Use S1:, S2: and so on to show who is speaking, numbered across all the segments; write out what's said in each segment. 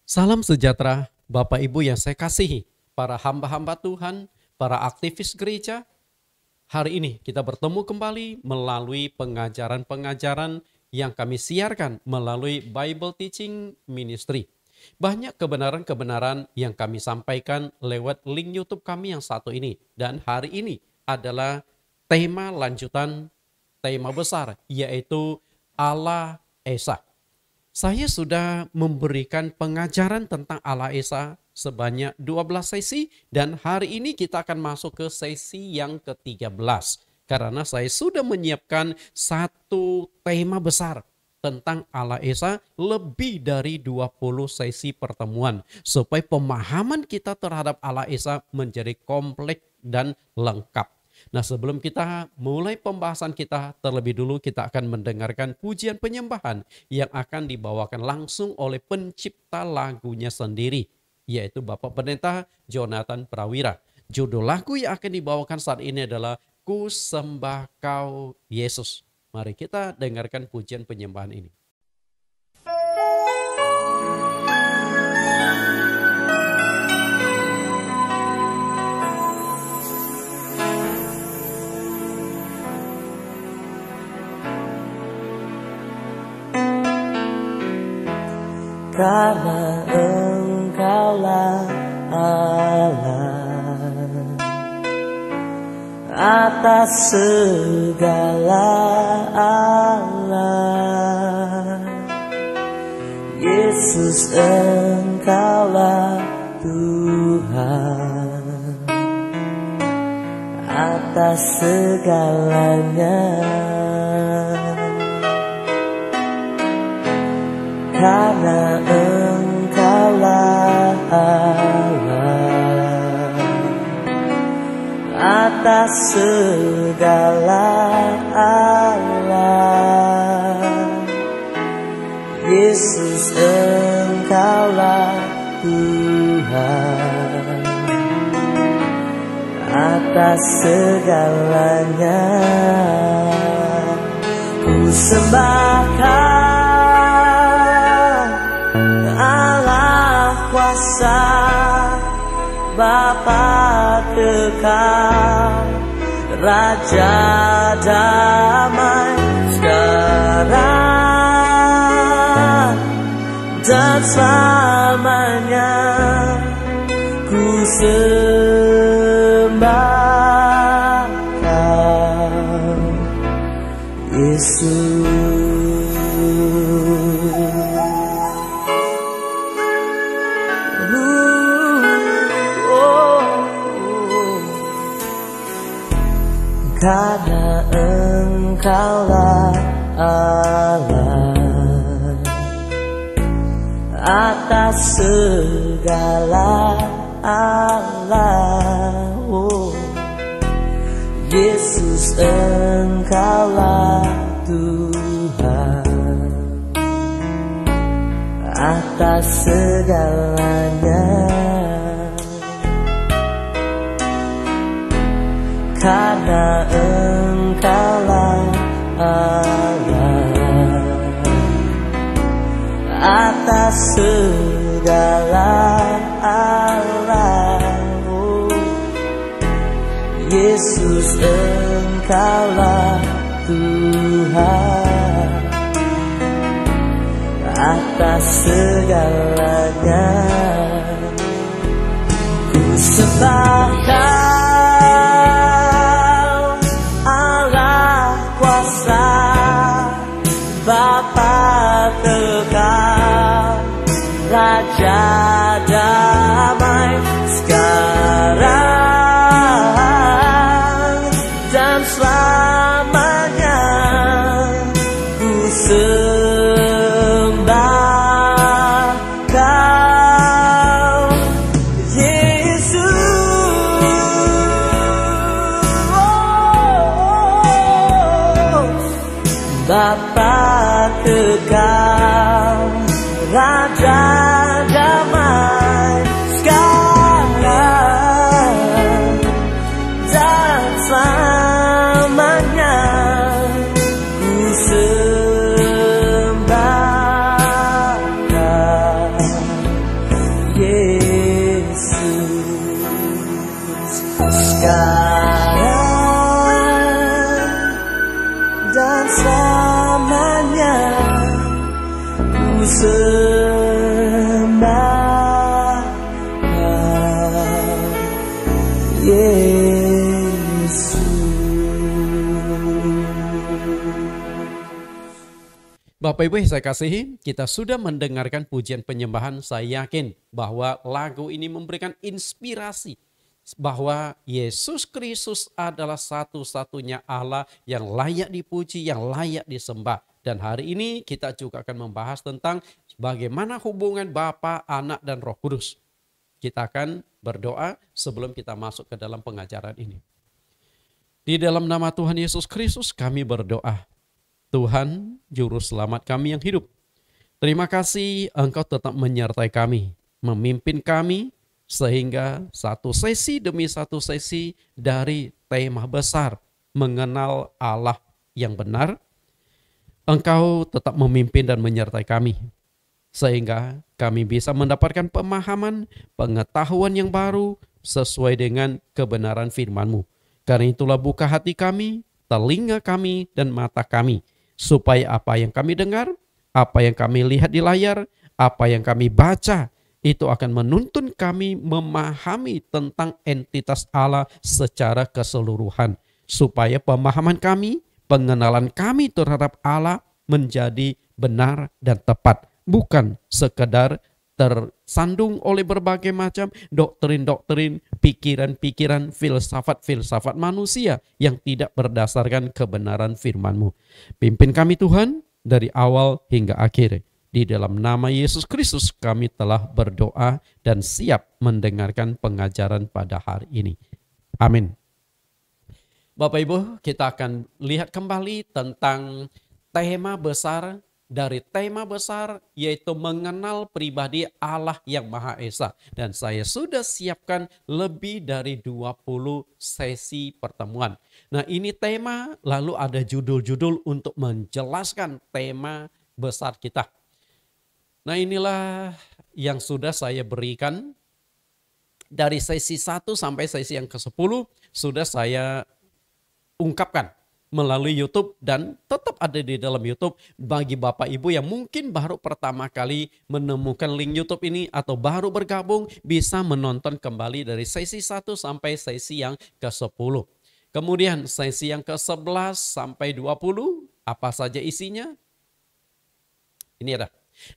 S1: Salam sejahtera, Bapak Ibu yang saya kasihi, para hamba-hamba Tuhan, para aktivis gereja. Hari ini kita bertemu kembali melalui pengajaran-pengajaran yang kami siarkan melalui Bible Teaching Ministry. Banyak kebenaran-kebenaran yang kami sampaikan lewat link YouTube kami yang satu ini. Dan hari ini adalah tema lanjutan, tema besar, yaitu Allah Esa. Saya sudah memberikan pengajaran tentang Allah Esa sebanyak 12 sesi dan hari ini kita akan masuk ke sesi yang ke-13. Karena saya sudah menyiapkan satu tema besar tentang Allah Esa lebih dari 20 sesi pertemuan. Supaya pemahaman kita terhadap Allah Esa menjadi kompleks dan lengkap. Nah, sebelum kita mulai pembahasan kita, terlebih dulu kita akan mendengarkan pujian penyembahan yang akan dibawakan langsung oleh pencipta lagunya sendiri, yaitu Bapak Pendeta Jonathan Prawira. Judul lagu yang akan dibawakan saat ini adalah Ku Sembah Kau Yesus. Mari kita dengarkan pujian penyembahan ini.
S2: Karena Engkaulah Allah atas segala Allah. Yesus, Engkaulah Tuhan atas segalanya. Karena Engkaulah Allah atas segala Allah. Yesus, Engkaulah Tuhan atas segalanya. Ku sembah Kau Allah kuasa, Bapa kekal, Raja damai sekarang dan selamanya. Ku sembah Kau Yesus. Karena Engkaulah Allah atas segala Allah. Yesus, Engkaulah Tuhan atas segalanya. Karena Engkaulah Allah atas segala Allah. Yesus, Engkaulah Tuhan atas segalanya. Ku sembah Kau Bapa kekal, Raja damai sekarang dan selamanya. Ku sembah Kau Yesus. Bapa kekal, Raja damai sekarang dan selamanya. Ku sembah Kau bersamanya ku sembah Yesus.
S1: Bapak Ibu yang saya kasihi, kita sudah mendengarkan pujian penyembahan. Saya yakin bahwa lagu ini memberikan inspirasi bahwa Yesus Kristus adalah satu-satunya Allah yang layak dipuji, yang layak disembah. Dan hari ini kita juga akan membahas tentang bagaimana hubungan Bapa, Anak, dan Roh Kudus. Kita akan berdoa sebelum kita masuk ke dalam pengajaran ini. Di dalam nama Tuhan Yesus Kristus kami berdoa. Tuhan, Juru Selamat kami yang hidup. Terima kasih Engkau tetap menyertai kami, memimpin kami, sehingga satu sesi demi satu sesi dari tema besar mengenal Allah yang benar, Engkau tetap memimpin dan menyertai kami. Sehingga kami bisa mendapatkan pemahaman, pengetahuan yang baru sesuai dengan kebenaran firman-Mu. Karena itulah buka hati kami, telinga kami, dan mata kami, supaya apa yang kami dengar, apa yang kami lihat di layar, apa yang kami baca, itu akan menuntun kami memahami tentang entitas Allah secara keseluruhan. Supaya pemahaman kami, pengenalan kami terhadap Allah menjadi benar dan tepat. Bukan sekedar tersandung oleh berbagai macam doktrin-doktrin, pikiran-pikiran, filsafat-filsafat manusia yang tidak berdasarkan kebenaran firman-Mu. Pimpin kami Tuhan dari awal hingga akhir. Di dalam nama Yesus Kristus kami telah berdoa dan siap mendengarkan pengajaran pada hari ini. Amin. Bapak Ibu, kita akan lihat kembali tentang tema besar dari tema besar, yaitu mengenal pribadi Allah yang Maha Esa. Dan saya sudah siapkan lebih dari 20 sesi pertemuan. Nah, ini tema, lalu ada judul-judul untuk menjelaskan tema besar kita. Nah, inilah yang sudah saya berikan dari sesi 1 sampai sesi yang ke-10 sudah saya ungkapkan melalui YouTube dan tetap ada di dalam YouTube. Bagi Bapak Ibu yang mungkin baru pertama kali menemukan link YouTube ini atau baru bergabung, bisa menonton kembali dari sesi 1 sampai sesi yang ke-10. Kemudian sesi yang ke-11 sampai 20, apa saja isinya? Ini ada.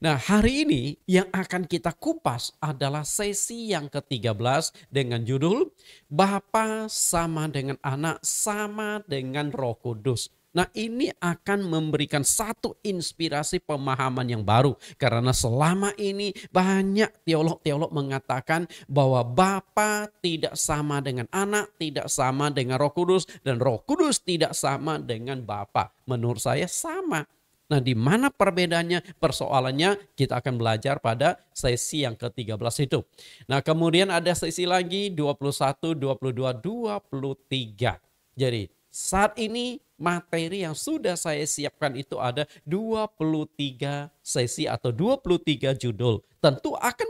S1: Nah, hari ini yang akan kita kupas adalah sesi yang ke-13 dengan judul Bapa sama dengan Anak sama dengan Roh Kudus. Nah, ini akan memberikan satu inspirasi pemahaman yang baru. Karena selama ini banyak teolog-teolog mengatakan bahwa Bapa tidak sama dengan Anak, tidak sama dengan Roh Kudus, dan Roh Kudus tidak sama dengan Bapa. Menurut saya sama. Nah, di mana perbedaannya? Persoalannya kita akan belajar pada sesi yang ke-13 itu. Nah, kemudian ada sesi lagi 21, 22, 23. Jadi, saat ini materi yang sudah saya siapkan itu ada 23 sesi atau 23 judul. Tentu akan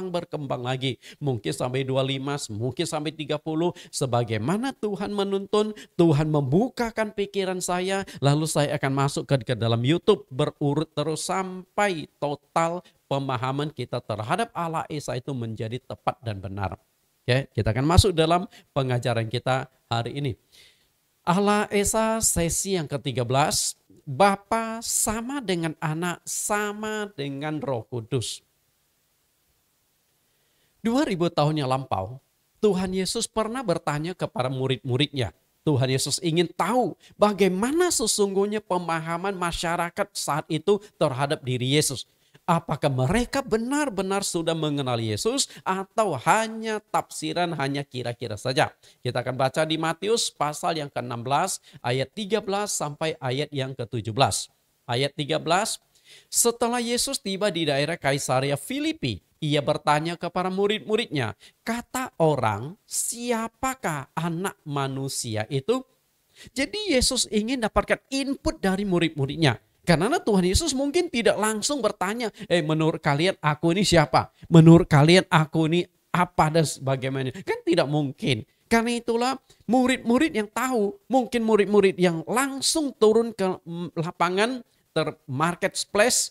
S1: berkembang lagi. Mungkin sampai 25, mungkin sampai 30. Sebagaimana Tuhan menuntun, Tuhan membukakan pikiran saya. Lalu saya akan masuk ke dalam YouTube berurut terus sampai total pemahaman kita terhadap Allah Esa itu menjadi tepat dan benar. Oke, kita akan masuk dalam pengajaran kita hari ini. Allah Esa sesi yang ke-13, Bapa sama dengan Anak sama dengan Roh Kudus. 2000 tahun yang lampau, Tuhan Yesus pernah bertanya kepada murid-muridnya. Tuhan Yesus ingin tahu bagaimana sesungguhnya pemahaman masyarakat saat itu terhadap diri Yesus. Apakah mereka benar-benar sudah mengenal Yesus atau hanya tafsiran, hanya kira-kira saja. Kita akan baca di Matius pasal yang ke-16 ayat 13 sampai ayat yang ke-17. Ayat 13, setelah Yesus tiba di daerah Kaisarea Filipi, ia bertanya kepada murid-muridnya, kata orang, siapakah anak manusia itu? Jadi Yesus ingin dapatkan input dari murid-muridnya. Karena Tuhan Yesus mungkin tidak langsung bertanya, menurut kalian aku ini siapa? Menurut kalian aku ini apa dan sebagaimana? Kan tidak mungkin. Karena itulah murid-murid yang tahu, mungkin murid-murid yang langsung turun ke lapangan marketplace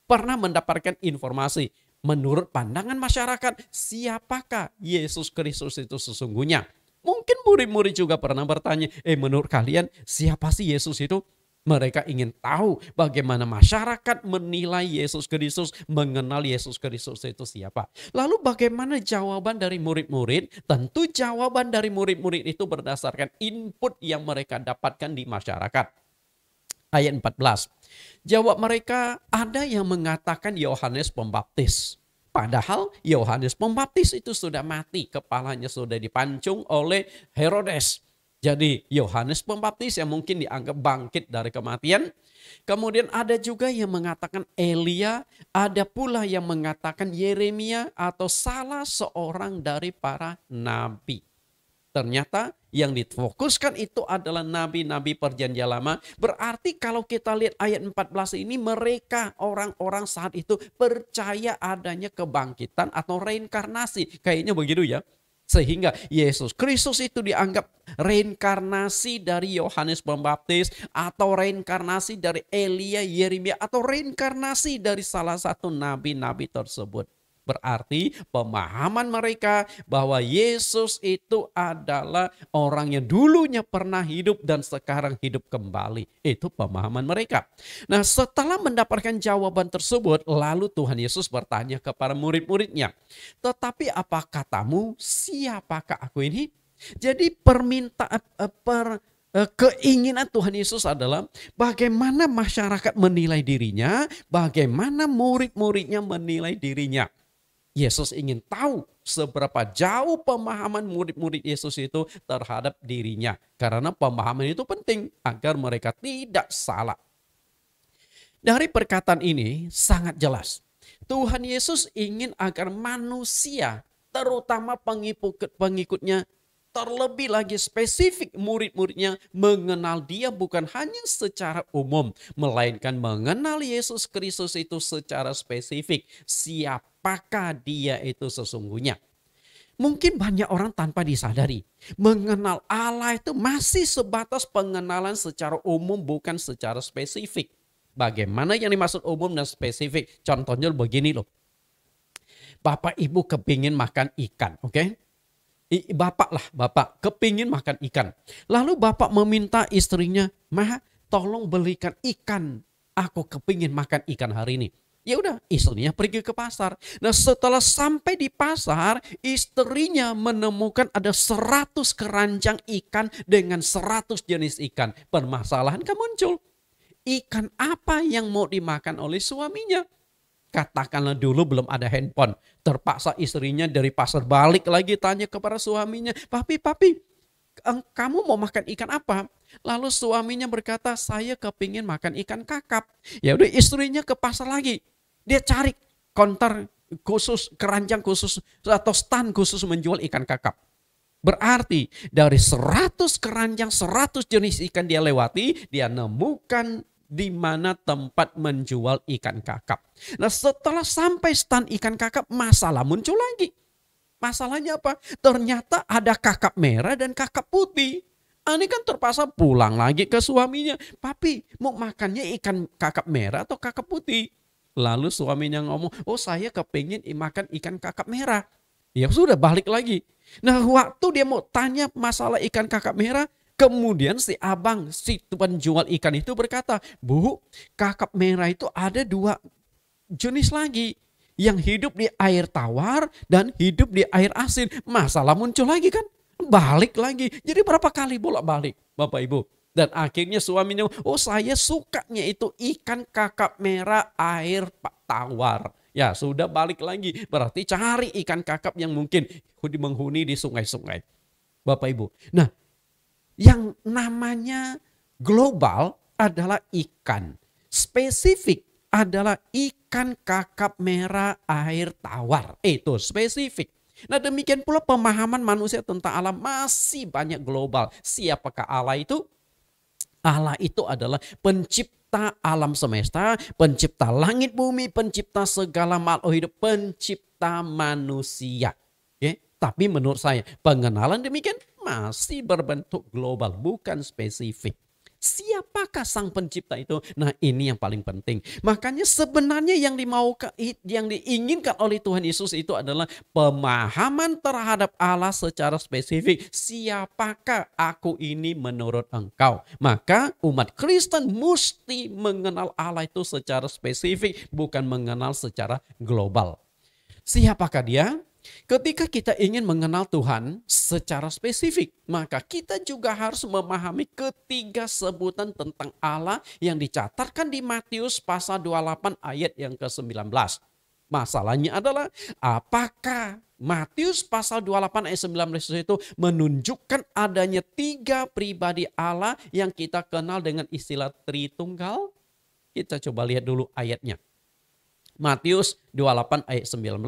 S1: pernah mendapatkan informasi. Menurut pandangan masyarakat, siapakah Yesus Kristus itu sesungguhnya? Mungkin murid-murid juga pernah bertanya, menurut kalian siapa sih Yesus itu? Mereka ingin tahu bagaimana masyarakat menilai Yesus Kristus, mengenal Yesus Kristus itu siapa. Lalu bagaimana jawaban dari murid-murid? Tentu jawaban dari murid-murid itu berdasarkan input yang mereka dapatkan di masyarakat. Ayat 14. Jawab mereka, ada yang mengatakan Yohanes Pembaptis. Padahal Yohanes Pembaptis itu sudah mati, kepalanya sudah dipancung oleh Herodes. Jadi Yohanes Pembaptis yang mungkin dianggap bangkit dari kematian. Kemudian ada juga yang mengatakan Elia, ada pula yang mengatakan Yeremia atau salah seorang dari para nabi. Ternyata yang difokuskan itu adalah nabi-nabi perjanjian lama. Berarti kalau kita lihat ayat 14 ini, mereka orang-orang saat itu percaya adanya kebangkitan atau reinkarnasi. Kayaknya begitu ya. Sehingga Yesus Kristus itu dianggap reinkarnasi dari Yohanes Pembaptis, atau reinkarnasi dari Elia, Yeremia, atau reinkarnasi dari salah satu nabi-nabi tersebut. Berarti pemahaman mereka bahwa Yesus itu adalah orang yang dulunya pernah hidup dan sekarang hidup kembali. Itu pemahaman mereka. Nah, setelah mendapatkan jawaban tersebut, lalu Tuhan Yesus bertanya kepada murid-muridnya, tetapi apa katamu, siapakah aku ini? Jadi keinginan Tuhan Yesus adalah bagaimana masyarakat menilai dirinya, bagaimana murid-muridnya menilai dirinya. Yesus ingin tahu seberapa jauh pemahaman murid-murid Yesus itu terhadap dirinya. Karena pemahaman itu penting agar mereka tidak salah. Dari perkataan ini sangat jelas. Tuhan Yesus ingin agar manusia, terutama pengikut-pengikutnya, terlebih lagi spesifik murid-muridnya, mengenal dia bukan hanya secara umum, melainkan mengenal Yesus Kristus itu secara spesifik. Siapakah dia itu sesungguhnya? Mungkin banyak orang tanpa disadari, mengenal Allah itu masih sebatas pengenalan secara umum, bukan secara spesifik. Bagaimana yang dimaksud umum dan spesifik? Contohnya begini loh. Bapak ibu kepingin makan ikan, oke? Bapak kepingin makan ikan. Lalu bapak meminta istrinya, "Ma, tolong belikan ikan. Aku kepingin makan ikan hari ini." Ya udah, istrinya pergi ke pasar. Nah, setelah sampai di pasar, istrinya menemukan ada 100 keranjang ikan dengan 100 jenis ikan. Permasalahan kan muncul. Ikan apa yang mau dimakan oleh suaminya? Katakanlah dulu belum ada handphone. Terpaksa istrinya dari pasar balik lagi tanya kepada suaminya, Papi, kamu mau makan ikan apa? Lalu suaminya berkata, saya kepingin makan ikan kakap. Ya udah, istrinya ke pasar lagi. Dia cari konter khusus, keranjang khusus atau stand khusus menjual ikan kakap. Berarti dari 100 keranjang, 100 jenis ikan dia lewati, dia nemukan di mana tempat menjual ikan kakap. Nah, setelah sampai stand ikan kakap, masalah muncul lagi. Masalahnya apa? Ternyata ada kakap merah dan kakap putih. Ini kan terpaksa pulang lagi ke suaminya. Papi, mau makannya ikan kakap merah atau kakap putih? Lalu suaminya ngomong, oh saya kepingin makan ikan kakap merah. Ya sudah, balik lagi. Nah, waktu dia mau tanya masalah ikan kakap merah, kemudian si penjual ikan itu berkata, Bu, kakap merah itu ada 2 jenis lagi. Yang hidup di air tawar dan hidup di air asin. Masalah muncul lagi kan? Balik lagi. Jadi berapa kali bolak-balik Bapak Ibu? Dan akhirnya suaminya, oh saya sukanya itu ikan kakap merah air tawar. Ya sudah, balik lagi. Berarti cari ikan kakap yang mungkin menghuni di sungai-sungai. Bapak Ibu. Nah, yang namanya global adalah ikan. Spesifik adalah ikan kakap merah air tawar. Itu spesifik. Nah, demikian pula pemahaman manusia tentang alam masih banyak global. Siapakah Allah itu? Allah itu adalah pencipta alam semesta, pencipta langit bumi, pencipta segala makhluk hidup, pencipta manusia. Oke? Tapi menurut saya pengenalan demikian masih berbentuk global, bukan spesifik. Siapakah sang pencipta itu? Nah, ini yang paling penting. Makanya sebenarnya yang diinginkan oleh Tuhan Yesus itu adalah pemahaman terhadap Allah secara spesifik. Siapakah aku ini menurut engkau? Maka umat Kristen mesti mengenal Allah itu secara spesifik, bukan mengenal secara global. Siapakah dia? Ketika kita ingin mengenal Tuhan secara spesifik, maka kita juga harus memahami ketiga sebutan tentang Allah yang dicatatkan di Matius pasal 28 ayat yang ke-19. Masalahnya adalah apakah Matius pasal 28 ayat 19 itu menunjukkan adanya tiga pribadi Allah yang kita kenal dengan istilah Tritunggal? Kita coba lihat dulu ayatnya. Matius 28 ayat 19.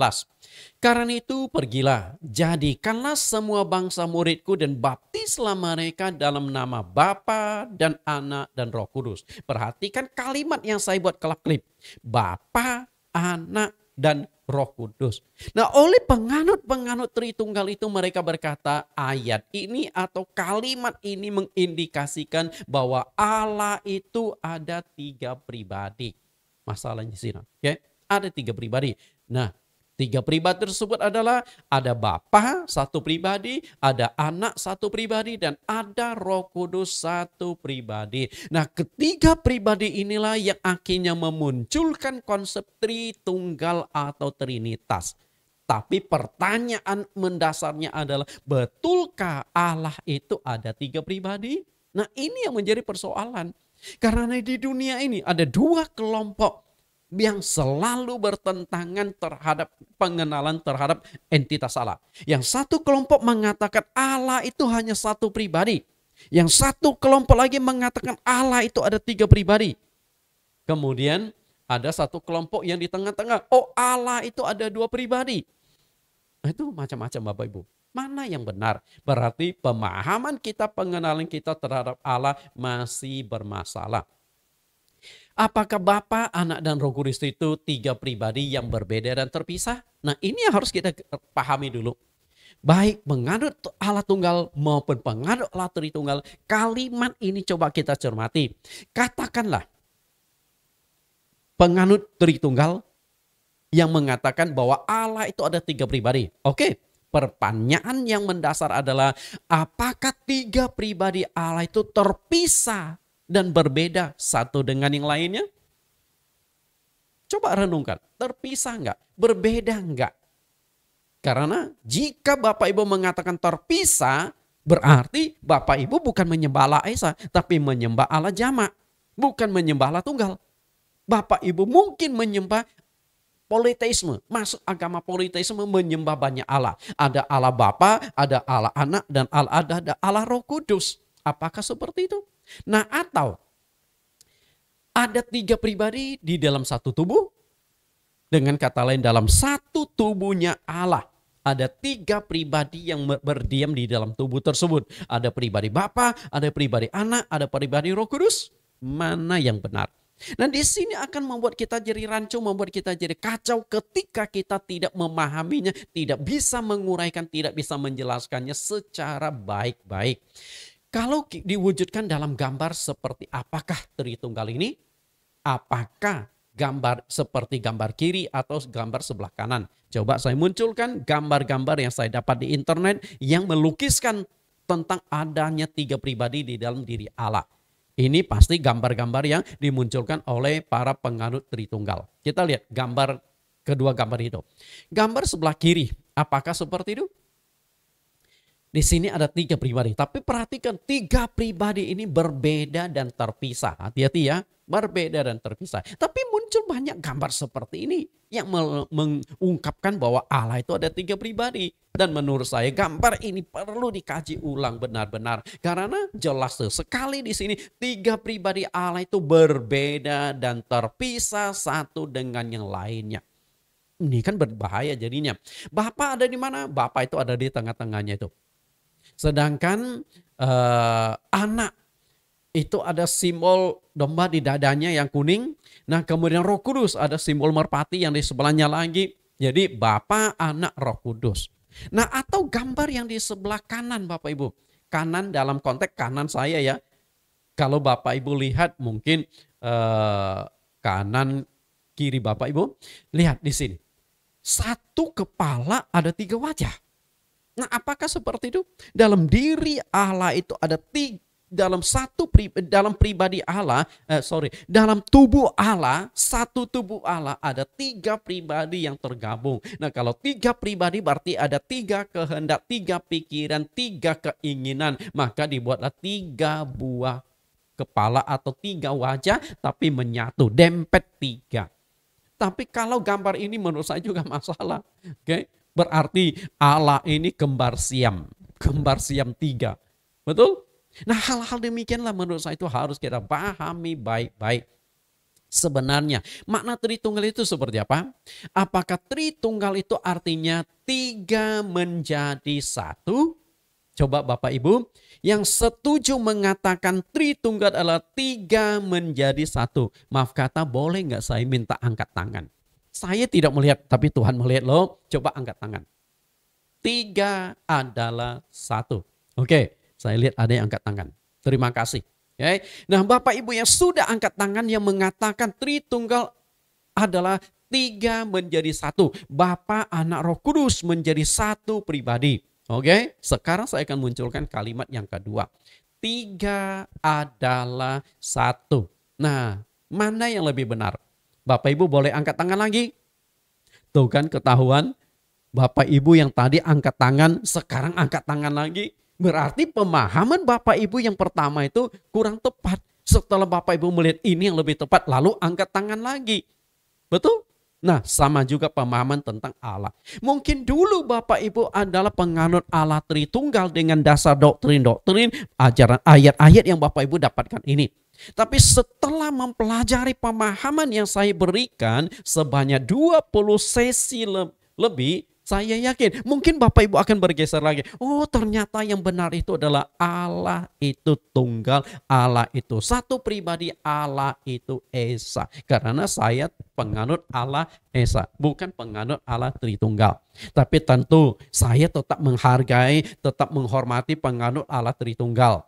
S1: Karena itu pergilah, jadikanlah semua bangsa muridku dan baptislah mereka dalam nama Bapa dan Anak dan Roh Kudus. Perhatikan kalimat yang saya buat kelap-kelip. Bapa, Anak, dan Roh Kudus. Nah, oleh penganut-penganut Tritunggal itu mereka berkata ayat ini atau kalimat ini mengindikasikan bahwa Allah itu ada tiga pribadi. Masalahnya di sini, oke? Ada tiga pribadi. Nah, tiga pribadi tersebut adalah ada Bapa satu pribadi, ada Anak satu pribadi, dan ada Roh Kudus satu pribadi. Nah, ketiga pribadi inilah yang akhirnya memunculkan konsep Tritunggal atau Trinitas. Tapi pertanyaan mendasarnya adalah, betulkah Allah itu ada tiga pribadi? Nah, ini yang menjadi persoalan. Karena di dunia ini ada dua kelompok yang selalu bertentangan terhadap pengenalan terhadap entitas Allah. Yang satu kelompok mengatakan Allah itu hanya satu pribadi. Yang satu kelompok lagi mengatakan Allah itu ada tiga pribadi. Kemudian ada satu kelompok yang di tengah-tengah. Oh, Allah itu ada dua pribadi. Nah, itu macam-macam Bapak Ibu. Mana yang benar? Berarti pemahaman kita, pengenalan kita terhadap Allah masih bermasalah. Apakah Bapa, Anak, dan Roh Kudus itu tiga pribadi yang berbeda dan terpisah? Nah, ini yang harus kita pahami dulu. Baik penganut Allah Tunggal maupun penganut Allah Tritunggal, kalimat ini coba kita cermati. Katakanlah penganut Tritunggal yang mengatakan bahwa Allah itu ada tiga pribadi. Oke, pertanyaan yang mendasar adalah apakah tiga pribadi Allah itu terpisah dan berbeda satu dengan yang lainnya? Coba renungkan, terpisah enggak? Berbeda enggak? Karena jika Bapak Ibu mengatakan terpisah, berarti Bapak Ibu bukan menyembah Allah Esa, tapi menyembah Allah Jamak, bukan menyembah Allah Tunggal. Bapak Ibu mungkin menyembah politeisme, masuk agama politeisme, menyembah banyak Allah. Ada Allah Bapa, ada Allah Anak, dan ada Allah Roh Kudus. Apakah seperti itu? Nah, atau ada tiga pribadi di dalam satu tubuh. Dengan kata lain, dalam satu tubuhnya Allah ada tiga pribadi yang berdiam di dalam tubuh tersebut. Ada pribadi Bapa, ada pribadi Anak, ada pribadi Roh Kudus. Mana yang benar? Dan di sini akan membuat kita jadi rancu, membuat kita jadi kacau ketika kita tidak memahaminya, tidak bisa menguraikan, tidak bisa menjelaskannya secara baik-baik. Kalau diwujudkan dalam gambar seperti apakah Tritunggal ini? Apakah gambar seperti gambar kiri atau gambar sebelah kanan? Coba saya munculkan gambar-gambar yang saya dapat di internet yang melukiskan tentang adanya tiga pribadi di dalam diri Allah. Ini pasti gambar-gambar yang dimunculkan oleh para penganut Tritunggal. Kita lihat gambar kedua gambar itu. Gambar sebelah kiri, apakah seperti itu? Di sini ada tiga pribadi, tapi perhatikan tiga pribadi ini berbeda dan terpisah. Hati-hati ya, berbeda dan terpisah. Tapi muncul banyak gambar seperti ini yang mengungkapkan bahwa Allah itu ada tiga pribadi. Dan menurut saya gambar ini perlu dikaji ulang benar-benar. Karena jelas sekali di sini tiga pribadi Allah itu berbeda dan terpisah satu dengan yang lainnya. Ini kan berbahaya jadinya. Bapa ada di mana? Bapa itu ada di tengah-tengahnya itu. Sedangkan Anak itu ada simbol domba di dadanya yang kuning. Nah, kemudian Roh Kudus ada simbol merpati yang di sebelahnya lagi. Jadi Bapa, Anak, Roh Kudus. Nah, atau gambar yang di sebelah kanan Bapak Ibu. Kanan dalam konteks kanan saya ya. Kalau Bapak Ibu lihat mungkin kanan kiri Bapak Ibu, lihat di sini. Satu kepala ada 3 wajah. Nah, apakah seperti itu? Dalam diri Allah itu ada dalam pribadi Allah, dalam tubuh Allah, satu tubuh Allah ada 3 pribadi yang tergabung. Nah, kalau 3 pribadi berarti ada 3 kehendak, 3 pikiran, 3 keinginan, maka dibuatlah 3 buah kepala atau 3 wajah, tapi menyatu, dempet 3. Tapi kalau gambar ini menurut saya juga masalah. Oke? Berarti Allah ini kembar siam 3. Betul? Nah, hal-hal demikianlah menurut saya itu harus kita pahami baik-baik. Sebenarnya makna Tritunggal itu seperti apa? Apakah Tritunggal itu artinya 3 menjadi 1? Coba Bapak Ibu yang setuju mengatakan Tritunggal adalah 3 menjadi 1. Maaf kata, boleh nggak saya minta angkat tangan? Saya tidak melihat, tapi Tuhan melihat loh. Coba angkat tangan. 3 adalah 1. Oke, saya lihat ada yang angkat tangan. Terima kasih. Oke. Nah, Bapak Ibu yang sudah angkat tangan yang mengatakan Tritunggal adalah 3 menjadi 1. Bapa, Anak, Roh Kudus menjadi 1 pribadi. Oke, sekarang saya akan munculkan kalimat yang kedua. 3 adalah 1. Nah, mana yang lebih benar? Bapak Ibu boleh angkat tangan lagi. Tuh kan ketahuan. Bapak Ibu yang tadi angkat tangan, sekarang angkat tangan lagi. Berarti pemahaman Bapak Ibu yang pertama itu kurang tepat. Setelah Bapak Ibu melihat ini yang lebih tepat, lalu angkat tangan lagi. Betul? Nah, sama juga pemahaman tentang Allah. Mungkin dulu Bapak Ibu adalah penganut Allah Tritunggal dengan dasar doktrin-doktrin, ajaran ayat-ayat yang Bapak Ibu dapatkan ini. Tapi setelah mempelajari pemahaman yang saya berikan sebanyak 20 sesi lebih, saya yakin mungkin Bapak Ibu akan bergeser lagi. Oh, ternyata yang benar itu adalah Allah itu tunggal, Allah itu satu pribadi, Allah itu Esa. Karena saya penganut Allah Esa, bukan penganut Allah Tritunggal. Tapi tentu saya tetap menghargai, tetap menghormati penganut Allah Tritunggal.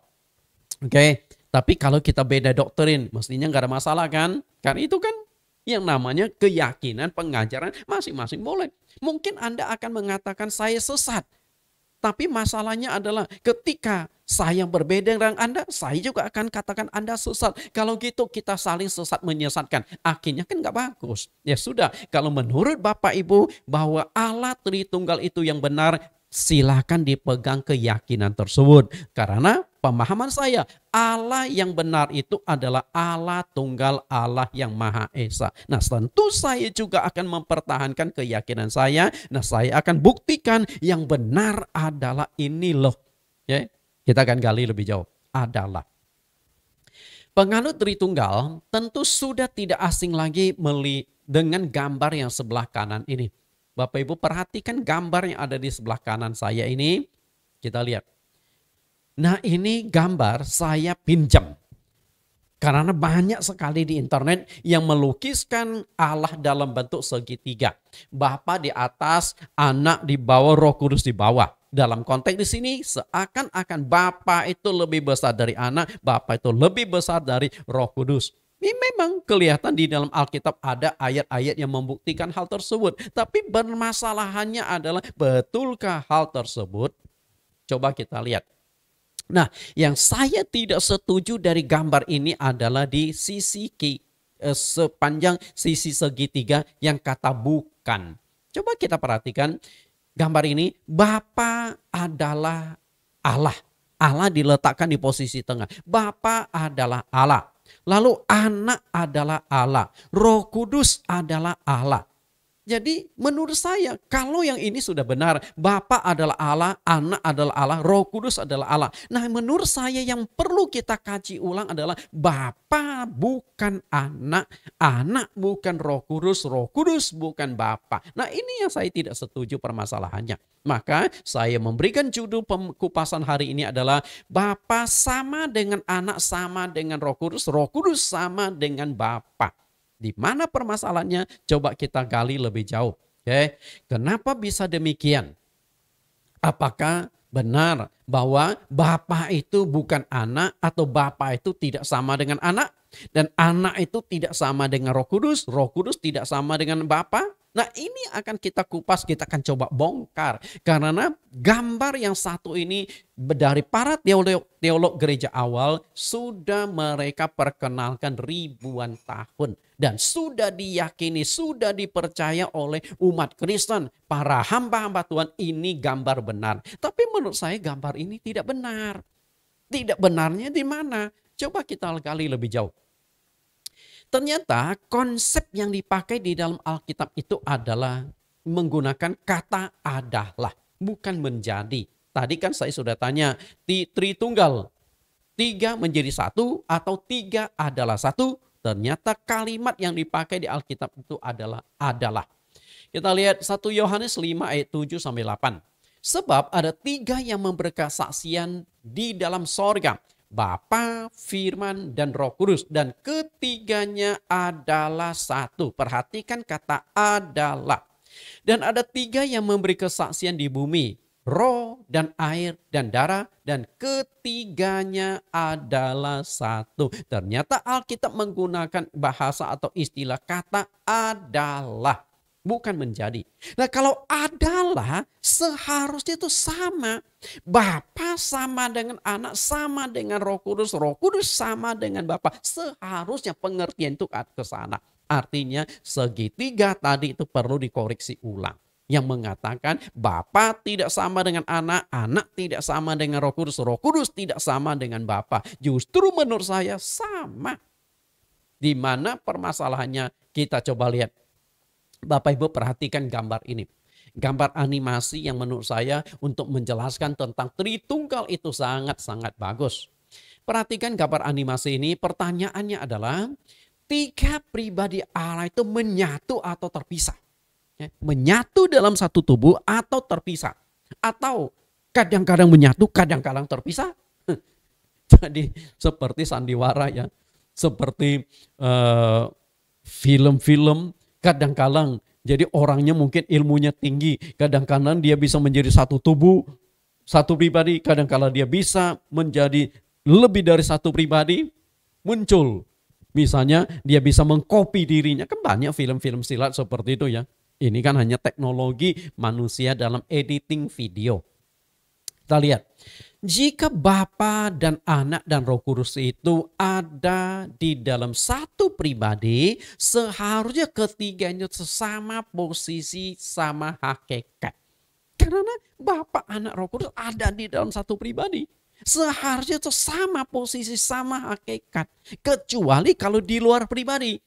S1: Oke, tapi kalau kita beda doktrin, mestinya nggak ada masalah kan? Karena itu kan yang namanya keyakinan, pengajaran masing-masing boleh. Mungkin Anda akan mengatakan saya sesat. Tapi masalahnya adalah ketika saya berbeda dengan Anda, saya juga akan katakan Anda sesat. Kalau gitu kita saling sesat menyesatkan. Akhirnya kan nggak bagus. Ya sudah, kalau menurut Bapak Ibu bahwa Allah Tritunggal itu yang benar, silakan dipegang keyakinan tersebut. Karena pemahaman saya, Allah yang benar itu adalah Allah Tunggal, Allah yang Maha Esa. Nah, tentu saya juga akan mempertahankan keyakinan saya. Nah, saya akan buktikan yang benar adalah ini loh. Ya, kita akan gali lebih jauh. Adalah. Penganut Tritunggal tentu sudah tidak asing lagi dengan gambar yang sebelah kanan ini. Bapak Ibu perhatikan gambar yang ada di sebelah kanan saya ini. Kita lihat. Nah, ini gambar saya pinjam. Karena banyak sekali di internet yang melukiskan Allah dalam bentuk segitiga. Bapa di atas, Anak di bawah, Roh Kudus di bawah. Dalam konteks di sini seakan-akan Bapa itu lebih besar dari Anak, Bapa itu lebih besar dari Roh Kudus. Ini memang kelihatan di dalam Alkitab ada ayat-ayat yang membuktikan hal tersebut. Tapi permasalahannya adalah betulkah hal tersebut? Coba kita lihat. Nah, yang saya tidak setuju dari gambar ini adalah di sisi sepanjang sisi segitiga yang kata bukan. Coba kita perhatikan gambar ini. Bapa adalah Allah. Allah diletakkan di posisi tengah. Bapa adalah Allah. Lalu Anak adalah Allah. Roh Kudus adalah Allah. Jadi menurut saya kalau yang ini sudah benar, Bapa adalah Allah, Anak adalah Allah, Roh Kudus adalah Allah. Nah, menurut saya yang perlu kita kaji ulang adalah Bapa bukan Anak, Anak bukan Roh Kudus bukan Bapa. Nah, ini yang saya tidak setuju permasalahannya. Maka saya memberikan judul pekupasan hari ini adalah Bapa sama dengan Anak sama dengan Roh Kudus sama dengan Bapa. Di mana permasalahannya? Coba kita gali lebih jauh. Oke. Kenapa bisa demikian? Apakah benar bahwa Bapa itu bukan anak atau Bapa itu tidak sama dengan anak? Dan anak itu tidak sama dengan Roh Kudus tidak sama dengan Bapa? Nah ini akan kita kupas, kita akan coba bongkar. Karena gambar yang satu ini dari para teolog gereja awal sudah mereka perkenalkan ribuan tahun. Dan sudah diyakini, sudah dipercaya oleh umat Kristen. Para hamba-hamba Tuhan ini gambar benar. Tapi menurut saya gambar ini tidak benar. Tidak benarnya di mana? Coba kita gali lebih jauh. Ternyata konsep yang dipakai di dalam Alkitab itu adalah menggunakan kata adalah, bukan menjadi. Tadi kan saya sudah tanya, Tritunggal, 3 menjadi 1 atau 3 adalah 1. Ternyata kalimat yang dipakai di Alkitab itu adalah. Kita lihat 1 Yohanes 5 ayat 7 sampai 8. Sebab ada 3 yang memberi kesaksian di dalam sorga. Bapa, Firman, dan Roh Kudus. Dan ketiganya adalah satu. Perhatikan kata adalah. Dan ada 3 yang memberi kesaksian di bumi. Roh dan air dan darah. Dan ketiganya adalah satu. Ternyata Alkitab menggunakan bahasa atau istilah kata adalah. Bukan menjadi. Nah kalau adalah seharusnya itu sama. Bapa sama dengan anak, sama dengan Roh Kudus sama dengan Bapa. Seharusnya pengertian itu ke sana. Artinya segitiga tadi itu perlu dikoreksi ulang. Yang mengatakan Bapa tidak sama dengan anak, anak tidak sama dengan Roh Kudus tidak sama dengan Bapa. Justru menurut saya sama. Di mana permasalahannya kita coba lihat. Bapak Ibu perhatikan gambar ini. Gambar animasi yang menurut saya untuk menjelaskan tentang Tritunggal itu sangat-sangat bagus. Perhatikan gambar animasi ini, pertanyaannya adalah 3 pribadi Allah itu menyatu atau terpisah? Menyatu dalam satu tubuh atau terpisah? Atau kadang-kadang menyatu, kadang-kadang terpisah? Jadi seperti sandiwara ya. Seperti film-film. Kadang-kadang jadi orangnya mungkin ilmunya tinggi. Kadang-kadang dia bisa menjadi satu tubuh, satu pribadi. Kadang-kadang dia bisa menjadi lebih dari satu pribadi. Muncul. Misalnya dia bisa mengcopy dirinya. Kan banyak film-film silat seperti itu ya. Ini kan hanya teknologi manusia dalam editing video. Kita lihat. Jika Bapa dan Anak dan Roh Kudus itu ada di dalam satu pribadi, seharusnya ketiganya sesama posisi, sama hakikat. Karena Bapa, Anak, Roh Kudus ada di dalam satu pribadi. Seharusnya itu sama posisi, sama hakikat. Kecuali kalau di luar pribadi.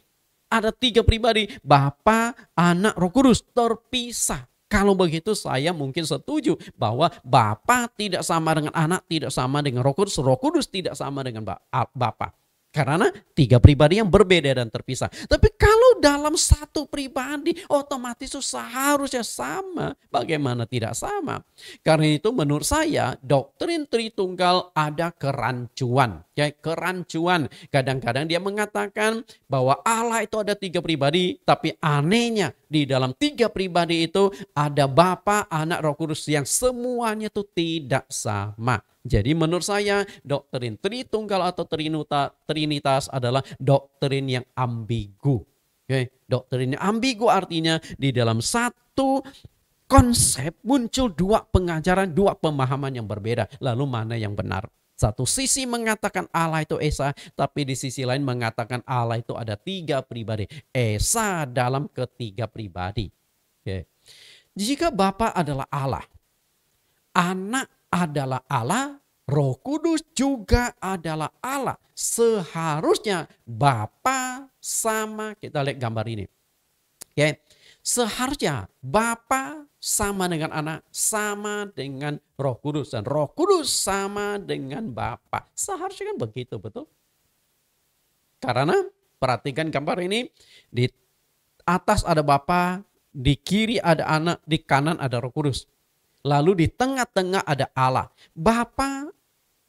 S1: Ada 3 pribadi, Bapa, Anak, Roh Kudus terpisah. Kalau begitu saya mungkin setuju bahwa Bapa tidak sama dengan Anak, tidak sama dengan Roh Kudus tidak sama dengan Bapa. Karena 3 pribadi yang berbeda dan terpisah. Tapi kalau dalam satu pribadi otomatis itu seharusnya sama. Bagaimana tidak sama? Karena itu menurut saya doktrin Tritunggal ada kerancuan. Ya, kerancuan. Kadang-kadang dia mengatakan bahwa Allah itu ada 3 pribadi. Tapi anehnya di dalam 3 pribadi itu ada Bapa, Anak, Roh Kudus yang semuanya itu tidak sama. Jadi menurut saya doktrin Tritunggal atau Trinitas adalah doktrin yang ambigu. Oke, doktrin yang ambigu artinya di dalam satu konsep muncul 2 pengajaran, 2 pemahaman yang berbeda. Lalu mana yang benar? Satu sisi mengatakan Allah itu Esa, tapi di sisi lain mengatakan Allah itu ada 3 pribadi. Esa dalam ketiga pribadi. Oke. Jika Bapa adalah Allah, Anak adalah Allah, Roh Kudus juga adalah Allah. Seharusnya Bapa sama, kita lihat gambar ini. Oke. Seharusnya Bapa sama dengan Anak, sama dengan Roh Kudus, dan Roh Kudus sama dengan Bapa. Seharusnya kan begitu, betul? Karena perhatikan gambar ini, di atas ada Bapa, di kiri ada Anak, di kanan ada Roh Kudus. Lalu di tengah-tengah ada Allah. Bapa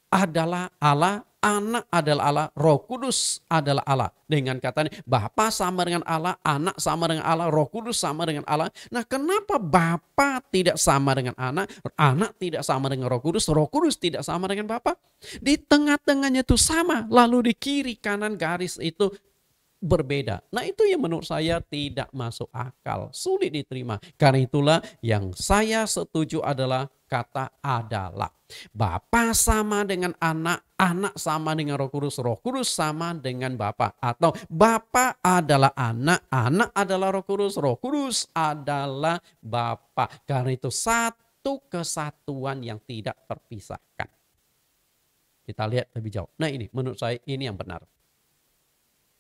S1: adalah Allah, Anak adalah Allah, Roh Kudus adalah Allah. Dengan katanya Bapa sama dengan Allah, Anak sama dengan Allah, Roh Kudus sama dengan Allah. Nah, kenapa Bapa tidak sama dengan Anak tidak sama dengan Roh Kudus tidak sama dengan Bapa? Di tengah-tengahnya itu sama, lalu di kiri kanan garis itu berbeda. Nah, itu yang menurut saya tidak masuk akal, sulit diterima. Karena itulah yang saya setuju adalah kata adalah. Bapa sama dengan anak, anak sama dengan Roh Kudus sama dengan Bapa. Atau Bapa adalah anak, anak adalah Roh Kudus adalah Bapa. Karena itu satu kesatuan yang tidak terpisahkan. Kita lihat lebih jauh. Nah, ini menurut saya ini yang benar.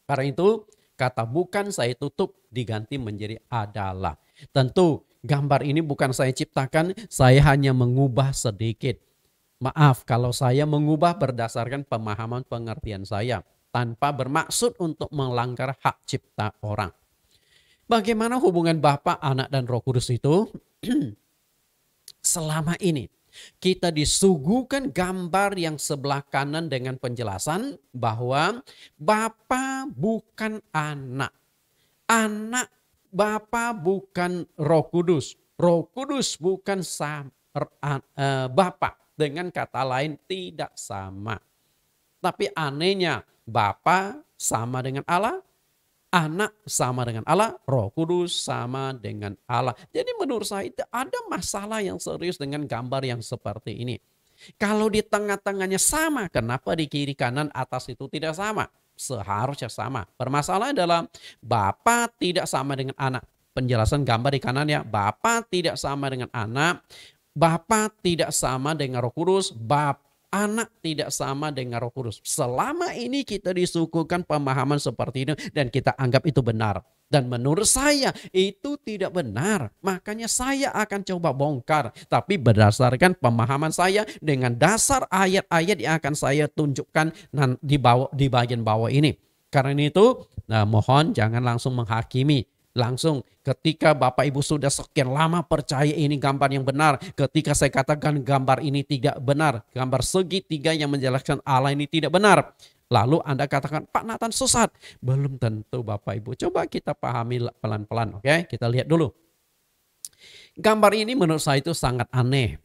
S1: Karena itu kata bukan saya tutup diganti menjadi adalah. Tentu gambar ini bukan saya ciptakan, saya hanya mengubah sedikit. Maaf kalau saya mengubah berdasarkan pemahaman pengertian saya tanpa bermaksud untuk melanggar hak cipta orang. Bagaimana hubungan Bapa, Anak dan Roh Kudus itu? Selama ini kita disuguhkan gambar yang sebelah kanan dengan penjelasan bahwa Bapa bukan anak. Anak Bapa bukan Roh Kudus bukan Bapa. Dengan kata lain tidak sama. Tapi anehnya Bapa sama dengan Allah, Anak sama dengan Allah, Roh Kudus sama dengan Allah. Jadi menurut saya itu ada masalah yang serius dengan gambar yang seperti ini. Kalau di tengah-tengahnya sama, kenapa di kiri kanan atas itu tidak sama? Seharusnya sama. Permasalahan adalah Bapa tidak sama dengan Anak. Penjelasan gambar di kanan ya, Bapa tidak sama dengan Anak, Bapa tidak sama dengan Roh Kudus, Anak tidak sama dengan Roh Kudus. Selama ini kita disuguhkan pemahaman seperti ini dan kita anggap itu benar. Dan menurut saya itu tidak benar. Makanya saya akan coba bongkar. Tapi berdasarkan pemahaman saya dengan dasar ayat-ayat yang akan saya tunjukkan di bagian bawah ini. Karena itu mohon jangan langsung menghakimi. Langsung ketika Bapak Ibu sudah sekian lama percaya ini gambar yang benar. Ketika saya katakan gambar ini tidak benar. Gambar segitiga yang menjelaskan Allah ini tidak benar. Lalu Anda katakan Pak Nathan sesat. Belum tentu Bapak Ibu. Coba kita pahami pelan-pelan. Oke, kita lihat dulu. Gambar ini menurut saya itu sangat aneh.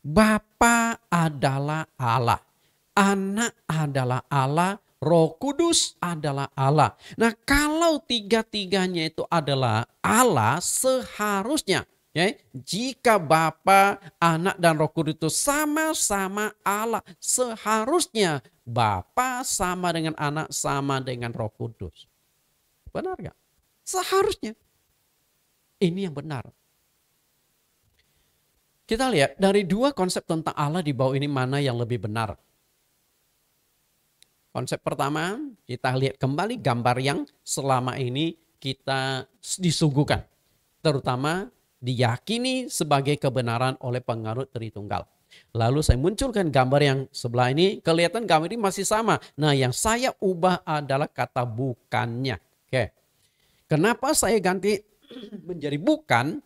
S1: Bapa adalah Allah. Anak adalah Allah. Roh Kudus adalah Allah. Nah, kalau tiga-tiganya itu adalah Allah, seharusnya ya, jika Bapa, Anak dan Roh Kudus itu sama-sama Allah, seharusnya Bapa sama dengan Anak sama dengan Roh Kudus. Benar gak? Seharusnya. Ini yang benar. Kita lihat dari dua konsep tentang Allah di bawah ini mana yang lebih benar. Konsep pertama, kita lihat kembali gambar yang selama ini kita disuguhkan. Terutama diyakini sebagai kebenaran oleh penganut Tritunggal. Lalu saya munculkan gambar yang sebelah ini, kelihatan gambar ini masih sama. Nah, yang saya ubah adalah kata bukannya. Oke. Kenapa saya ganti menjadi bukan?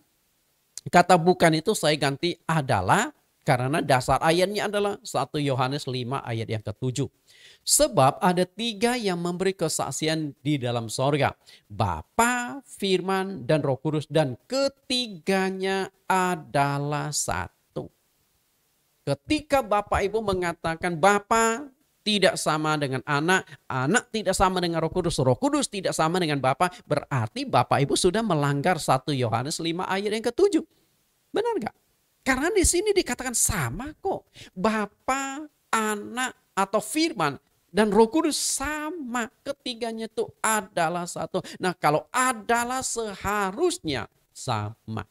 S1: Kata bukan itu saya ganti adalah karena dasar ayatnya adalah 1 Yohanes 5 ayat yang ke-7. Sebab ada 3 yang memberi kesaksian di dalam sorga. Bapa, Firman, dan Roh Kudus. Dan ketiganya adalah satu. Ketika Bapak Ibu mengatakan Bapa tidak sama dengan Anak, Anak tidak sama dengan Roh Kudus tidak sama dengan Bapa, berarti Bapak Ibu sudah melanggar 1 Yohanes 5 ayat yang ke-7. Benar gak? Karena di sini dikatakan sama kok. Bapa, Anak, atau Firman dan Roh Kudus sama, ketiganya itu adalah satu. Nah, kalau adalah seharusnya sama.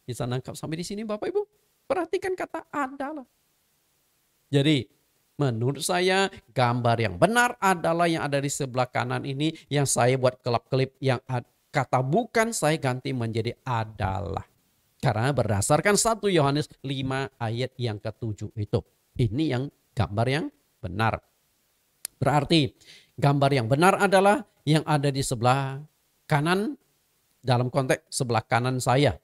S1: Bisa nangkap sampai di sini Bapak Ibu? Perhatikan kata adalah. Jadi menurut saya gambar yang benar adalah yang ada di sebelah kanan ini, yang saya buat kelap-kelip, yang kata bukan saya ganti menjadi adalah. Karena berdasarkan 1 Yohanes 5 ayat yang ke-7 itu. Ini yang gambar yang benar. Berarti gambar yang benar adalah yang ada di sebelah kanan, dalam konteks sebelah kanan saya.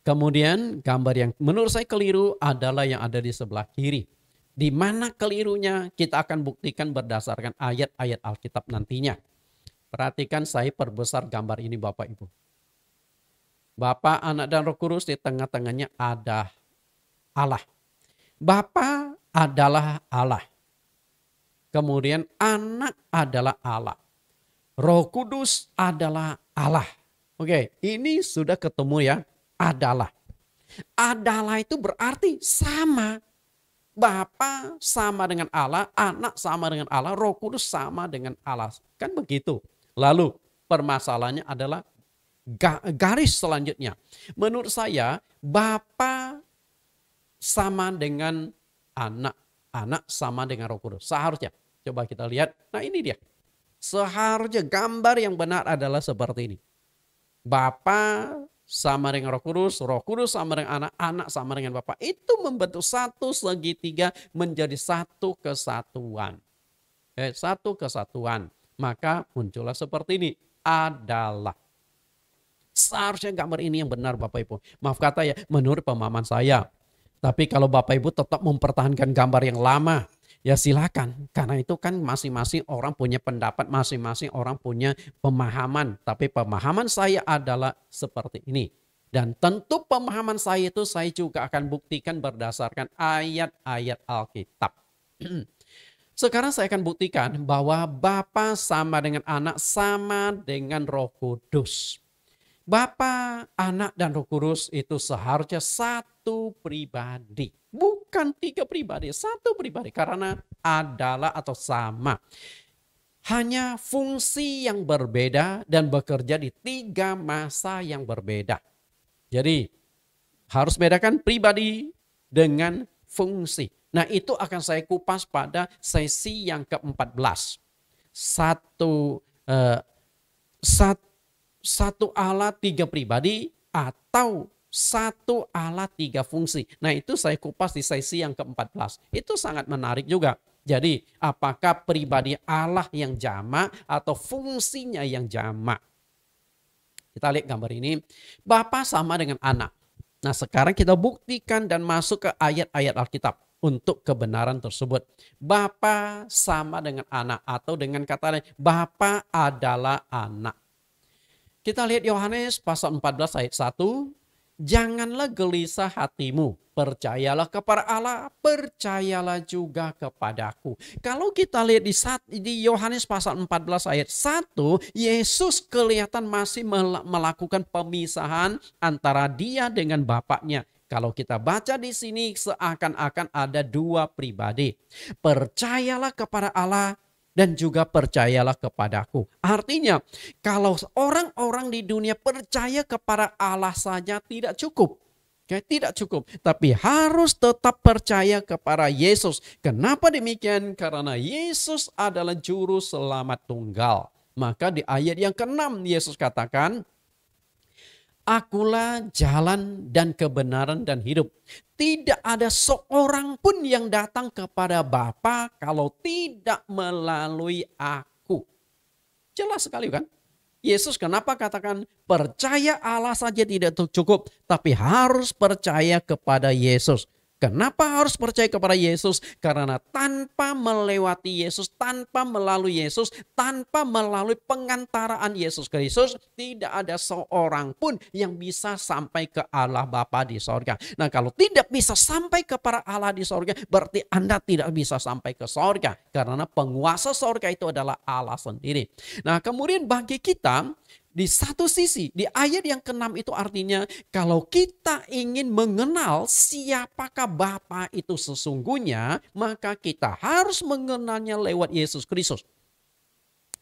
S1: Kemudian gambar yang menurut saya keliru adalah yang ada di sebelah kiri. Di mana kelirunya kita akan buktikan berdasarkan ayat-ayat Alkitab nantinya. Perhatikan saya perbesar gambar ini Bapak Ibu. Bapa, Anak, dan Roh Kudus, di tengah-tengahnya ada Allah. Bapa adalah Allah. Kemudian Anak adalah Allah. Roh Kudus adalah Allah. Oke, ini sudah ketemu ya, adalah. Adalah itu berarti sama. Bapa sama dengan Allah, Anak sama dengan Allah, Roh Kudus sama dengan Allah. Kan begitu. Lalu permasalahannya adalah garis selanjutnya. Menurut saya Bapa sama dengan Anak, Anak sama dengan Roh Kudus. Seharusnya. Coba kita lihat. Nah ini dia. Seharusnya gambar yang benar adalah seperti ini. Bapa sama dengan Roh Kudus sama dengan Anak, Anak sama dengan Bapa. Itu membentuk satu segitiga menjadi satu kesatuan. Satu kesatuan. Maka muncullah seperti ini. Adalah. Seharusnya gambar ini yang benar Bapak Ibu. Maaf kata ya, menurut pemahaman saya. Tapi kalau Bapak Ibu tetap mempertahankan gambar yang lama, ya silakan. Karena itu kan masing-masing orang punya pendapat, masing-masing orang punya pemahaman. Tapi pemahaman saya adalah seperti ini. Dan tentu pemahaman saya itu saya juga akan buktikan berdasarkan ayat-ayat Alkitab. Sekarang saya akan buktikan bahwa Bapa sama dengan Anak sama dengan Roh Kudus. Bapa, Anak, dan Roh Kudus itu seharusnya satu pribadi. Bukan tiga pribadi, satu pribadi. Karena adalah atau sama. Hanya fungsi yang berbeda dan bekerja di tiga masa yang berbeda. Jadi harus bedakan pribadi dengan fungsi. Nah itu akan saya kupas pada sesi yang ke-14. Satu Allah tiga pribadi atau satu Allah tiga fungsi. Nah itu saya kupas di sesi yang ke-14. Itu sangat menarik juga. Jadi apakah pribadi Allah yang jamak atau fungsinya yang jamak? Kita lihat gambar ini. Bapa sama dengan Anak. Nah sekarang kita buktikan dan masuk ke ayat-ayat Alkitab untuk kebenaran tersebut. Bapa sama dengan Anak atau dengan kata lain Bapa adalah Anak. Kita lihat Yohanes pasal 14 ayat 1. Janganlah gelisah hatimu. Percayalah kepada Allah, percayalah juga kepadaku. Kalau kita lihat di Yohanes pasal 14 ayat 1, Yesus kelihatan masih melakukan pemisahan antara dia dengan Bapaknya. Kalau kita baca di sini seakan-akan ada dua pribadi. Percayalah kepada Allah dan juga percayalah kepadaku. Artinya kalau orang-orang di dunia percaya kepada Allah saja tidak cukup. Tidak cukup. Tapi harus tetap percaya kepada Yesus. Kenapa demikian? Karena Yesus adalah juru selamat tunggal. Maka di ayat yang ke-6 Yesus katakan, Akulah jalan dan kebenaran dan hidup. Tidak ada seorang pun yang datang kepada Bapa kalau tidak melalui aku. Jelas sekali kan? Yesus kenapa katakan percaya Allah saja tidak cukup. Tapi harus percaya kepada Yesus. Kenapa harus percaya kepada Yesus? Karena tanpa melewati Yesus, tanpa melalui Yesus, tanpa melalui pengantaraan Yesus Kristus, tidak ada seorang pun yang bisa sampai ke Allah Bapa di sorga. Nah kalau tidak bisa sampai kepada Allah di sorga, berarti Anda tidak bisa sampai ke sorga. Karena penguasa sorga itu adalah Allah sendiri. Nah kemudian bagi kita, di satu sisi, di ayat yang ke-6 itu artinya kalau kita ingin mengenal siapakah Bapa itu sesungguhnya, maka kita harus mengenalnya lewat Yesus Kristus.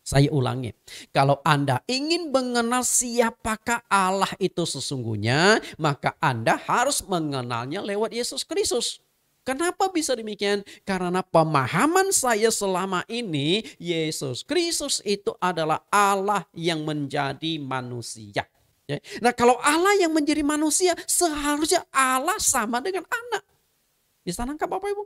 S1: Saya ulangi, kalau Anda ingin mengenal siapakah Allah itu sesungguhnya, maka Anda harus mengenalnya lewat Yesus Kristus. Kenapa bisa demikian? Karena pemahaman saya selama ini Yesus Kristus itu adalah Allah yang menjadi manusia. Nah kalau Allah yang menjadi manusia seharusnya Allah sama dengan Anak. Bisa nangkap Bapak Ibu?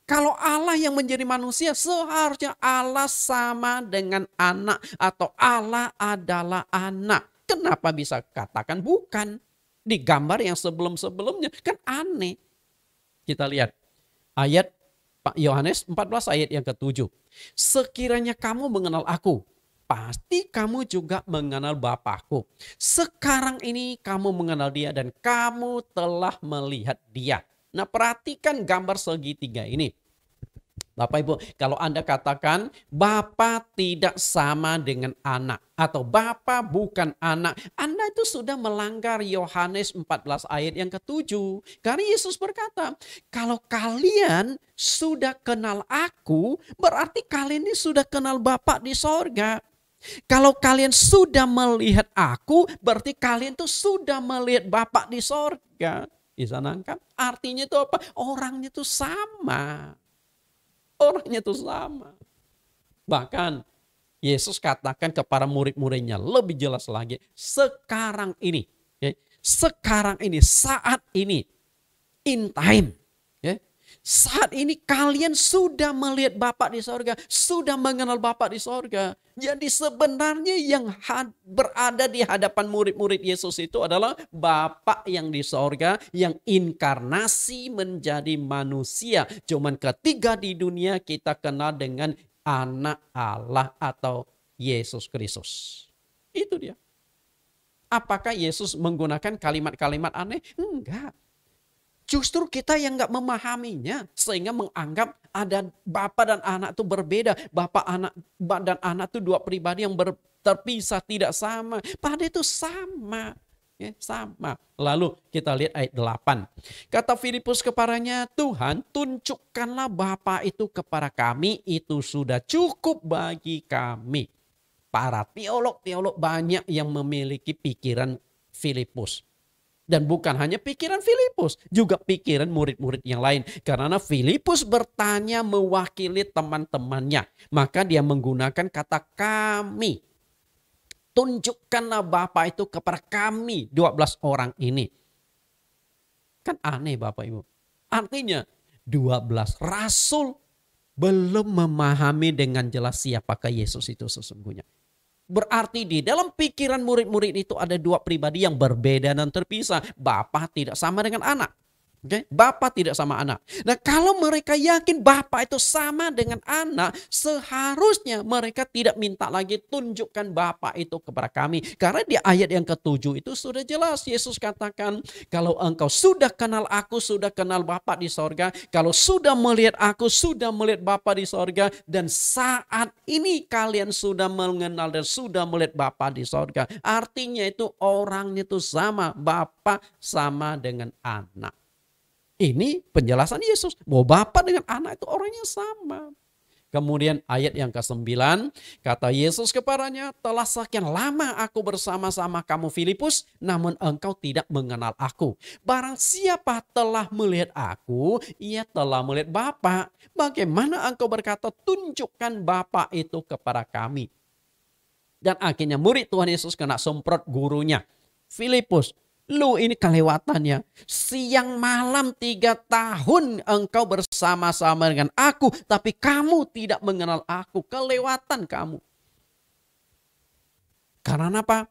S1: Kalau Allah yang menjadi manusia seharusnya Allah sama dengan Anak atau Allah adalah Anak. Kenapa bisa katakan bukan? Di gambar yang sebelum-sebelumnya kan aneh. Kita lihat ayat Yohanes 14 ayat yang ke-7. Sekiranya kamu mengenal aku, pasti kamu juga mengenal Bapakku. Sekarang ini kamu mengenal dia dan kamu telah melihat dia. Nah, perhatikan gambar segitiga ini. Bapak Ibu, kalau Anda katakan Bapa tidak sama dengan anak atau Bapa bukan anak, Anda itu sudah melanggar Yohanes 14 ayat yang ke-7. Karena Yesus berkata, kalau kalian sudah kenal aku, berarti kalian ini sudah kenal Bapa di sorga. Kalau kalian sudah melihat aku, berarti kalian tuh sudah melihat Bapa di sorga. Bisa nangkap? Artinya itu apa? Orangnya itu sama. Orangnya itu sama. Bahkan Yesus katakan kepada murid-muridnya lebih jelas lagi. Sekarang ini. Ya, sekarang ini, saat ini. In time. Ya, saat ini kalian sudah melihat Bapa di sorga. Sudah mengenal Bapa di sorga. Jadi sebenarnya yang berada di hadapan murid-murid Yesus itu adalah Bapa yang di sorga, yang inkarnasi menjadi manusia. Cuman ketiga di dunia kita kenal dengan Anak Allah atau Yesus Kristus. Itu dia. Apakah Yesus menggunakan kalimat-kalimat aneh? Enggak. Justru kita yang nggak memahaminya sehingga menganggap ada Bapa dan Anak itu berbeda. Bapa dan Anak itu dua pribadi yang terpisah, tidak sama. Padahal itu sama. Ya, sama. Lalu kita lihat ayat 8. Kata Filipus kepadanya, Tuhan tunjukkanlah Bapa itu kepada kami, itu sudah cukup bagi kami. Para teolog banyak yang memiliki pikiran Filipus. Dan bukan hanya pikiran Filipus, juga pikiran murid-murid yang lain. Karena Filipus bertanya mewakili teman-temannya. Maka dia menggunakan kata kami. Tunjukkanlah Bapa itu kepada kami 12 orang ini. Kan aneh Bapak Ibu. Artinya 12 rasul belum memahami dengan jelas siapakah Yesus itu sesungguhnya. Berarti di dalam pikiran murid-murid itu ada dua pribadi yang berbeda dan terpisah. Bapa tidak sama dengan anak. Okay? Bapa tidak sama anak. Nah, kalau mereka yakin Bapa itu sama dengan anak, seharusnya mereka tidak minta lagi tunjukkan Bapa itu kepada kami. Karena di ayat yang ke-7 itu sudah jelas Yesus katakan, kalau engkau sudah kenal aku, sudah kenal Bapa di sorga. Kalau sudah melihat aku, sudah melihat Bapa di sorga. Dan saat ini kalian sudah mengenal dan sudah melihat Bapa di sorga. Artinya itu orangnya itu sama. Bapa sama dengan anak. Ini penjelasan Yesus bahwa Bapa dengan anak itu orangnya sama. Kemudian ayat yang ke-9, kata Yesus kepadanya, telah sekian lama aku bersama-sama kamu Filipus, namun engkau tidak mengenal aku. Barang siapa telah melihat aku, ia telah melihat Bapa. Bagaimana engkau berkata, tunjukkan Bapa itu kepada kami. Dan akhirnya murid Tuhan Yesus kena semprot gurunya. Filipus, lu ini kelewatannya. Siang malam 3 tahun engkau bersama-sama dengan aku. Tapi kamu tidak mengenal aku. Kelewatan kamu. Karena apa?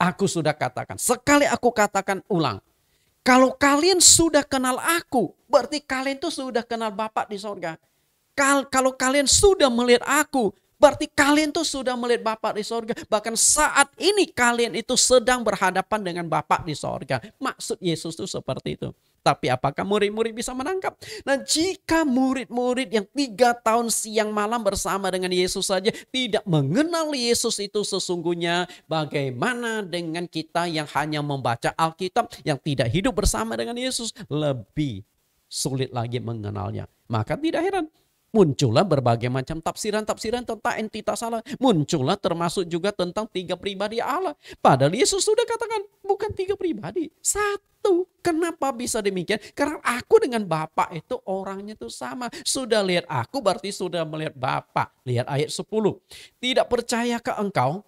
S1: Aku sudah katakan. Sekali aku katakan ulang. Kalau kalian sudah kenal aku. Berarti kalian itu sudah kenal Bapa di sorga. Kalau kalian sudah melihat aku. Berarti kalian tuh sudah melihat Bapa di sorga. Bahkan saat ini kalian itu sedang berhadapan dengan Bapa di sorga. Maksud Yesus itu seperti itu. Tapi apakah murid-murid bisa menangkap? Nah, jika murid-murid yang 3 tahun siang malam bersama dengan Yesus saja tidak mengenal Yesus itu sesungguhnya, bagaimana dengan kita yang hanya membaca Alkitab, yang tidak hidup bersama dengan Yesus? Lebih sulit lagi mengenalnya. Maka tidak heran. Muncullah berbagai macam tafsiran-tafsiran tentang entitas Allah. Muncullah termasuk juga tentang 3 pribadi Allah. Padahal Yesus sudah katakan bukan 3 pribadi. 1. Kenapa bisa demikian? Karena aku dengan Bapa itu orangnya itu sama. Sudah lihat aku berarti sudah melihat Bapa. Lihat ayat 10. Tidak percayakah engkau?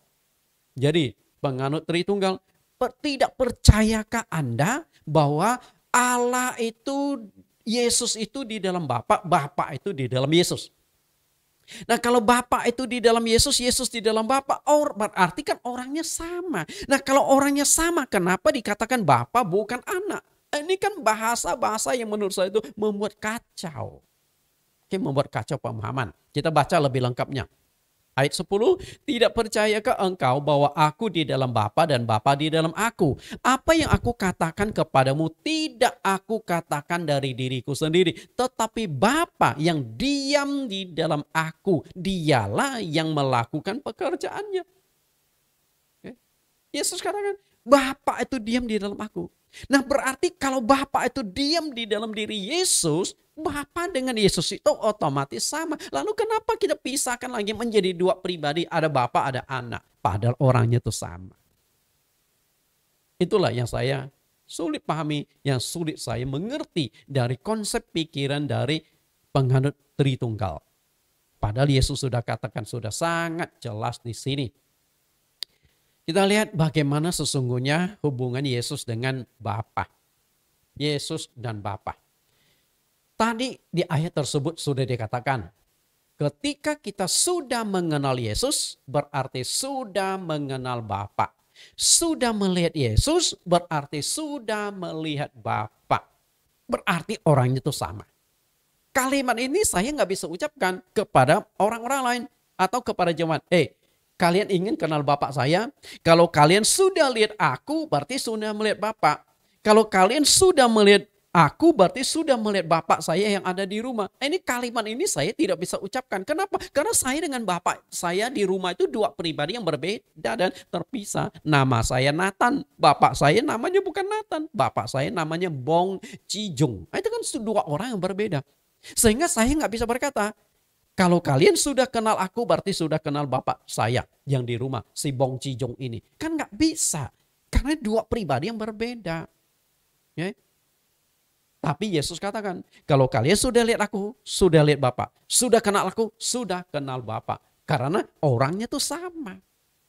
S1: Jadi penganut Tritunggal. Tidak percayakah Anda bahwa Allah itu, Yesus itu di dalam Bapa, Bapa itu di dalam Yesus. Nah, kalau Bapa itu di dalam Yesus, Yesus di dalam Bapa, berarti kan orangnya sama. Nah, kalau orangnya sama, kenapa dikatakan Bapa bukan anak? Ini kan bahasa-bahasa yang menurut saya itu membuat kacau. semakin membuat kacau pemahaman. Kita baca lebih lengkapnya. Ayat 10, tidak percayakah engkau bahwa aku di dalam Bapa dan Bapa di dalam aku? Apa yang aku katakan kepadamu tidak aku katakan dari diriku sendiri. Tetapi Bapa yang diam di dalam aku, dialah yang melakukan pekerjaannya. Oke. Yesus katakan, Bapa itu diam di dalam aku. Nah berarti kalau Bapa itu diam di dalam diri Yesus, Bapa dengan Yesus itu otomatis sama. Lalu kenapa kita pisahkan lagi menjadi dua pribadi, ada Bapa ada anak, padahal orangnya itu sama. Itulah yang saya sulit pahami, yang sulit saya mengerti dari konsep pikiran dari penganut Tritunggal. Padahal Yesus sudah katakan, sudah sangat jelas di sini. Kita lihat bagaimana sesungguhnya hubungan Yesus dengan Bapa. Yesus dan Bapa. Tadi di ayat tersebut sudah dikatakan, ketika kita sudah mengenal Yesus, berarti sudah mengenal Bapa. Sudah melihat Yesus, berarti sudah melihat Bapa. Berarti orangnya itu sama. Kalimat ini saya nggak bisa ucapkan kepada orang-orang lain atau kepada jemaat. Kalian ingin kenal Bapak saya? Kalau kalian sudah lihat aku, berarti sudah melihat Bapak. Kalau kalian sudah melihat aku, berarti sudah melihat Bapak saya yang ada di rumah. Ini kalimat ini saya tidak bisa ucapkan. Kenapa? Karena saya dengan Bapak saya di rumah itu dua pribadi yang berbeda dan terpisah. Nama saya Nathan. Bapak saya namanya bukan Nathan. Bapak saya namanya Bong Cijung. Itu kan dua orang yang berbeda. Sehingga saya nggak bisa berkata, kalau kalian sudah kenal aku, berarti sudah kenal Bapak saya yang di rumah, si Bong Cijung ini. Kan nggak bisa. Karena dua pribadi yang berbeda. Ya. Tapi Yesus katakan, kalau kalian sudah lihat aku, sudah lihat Bapak. Sudah kenal aku, sudah kenal Bapak. Karena orangnya tuh sama.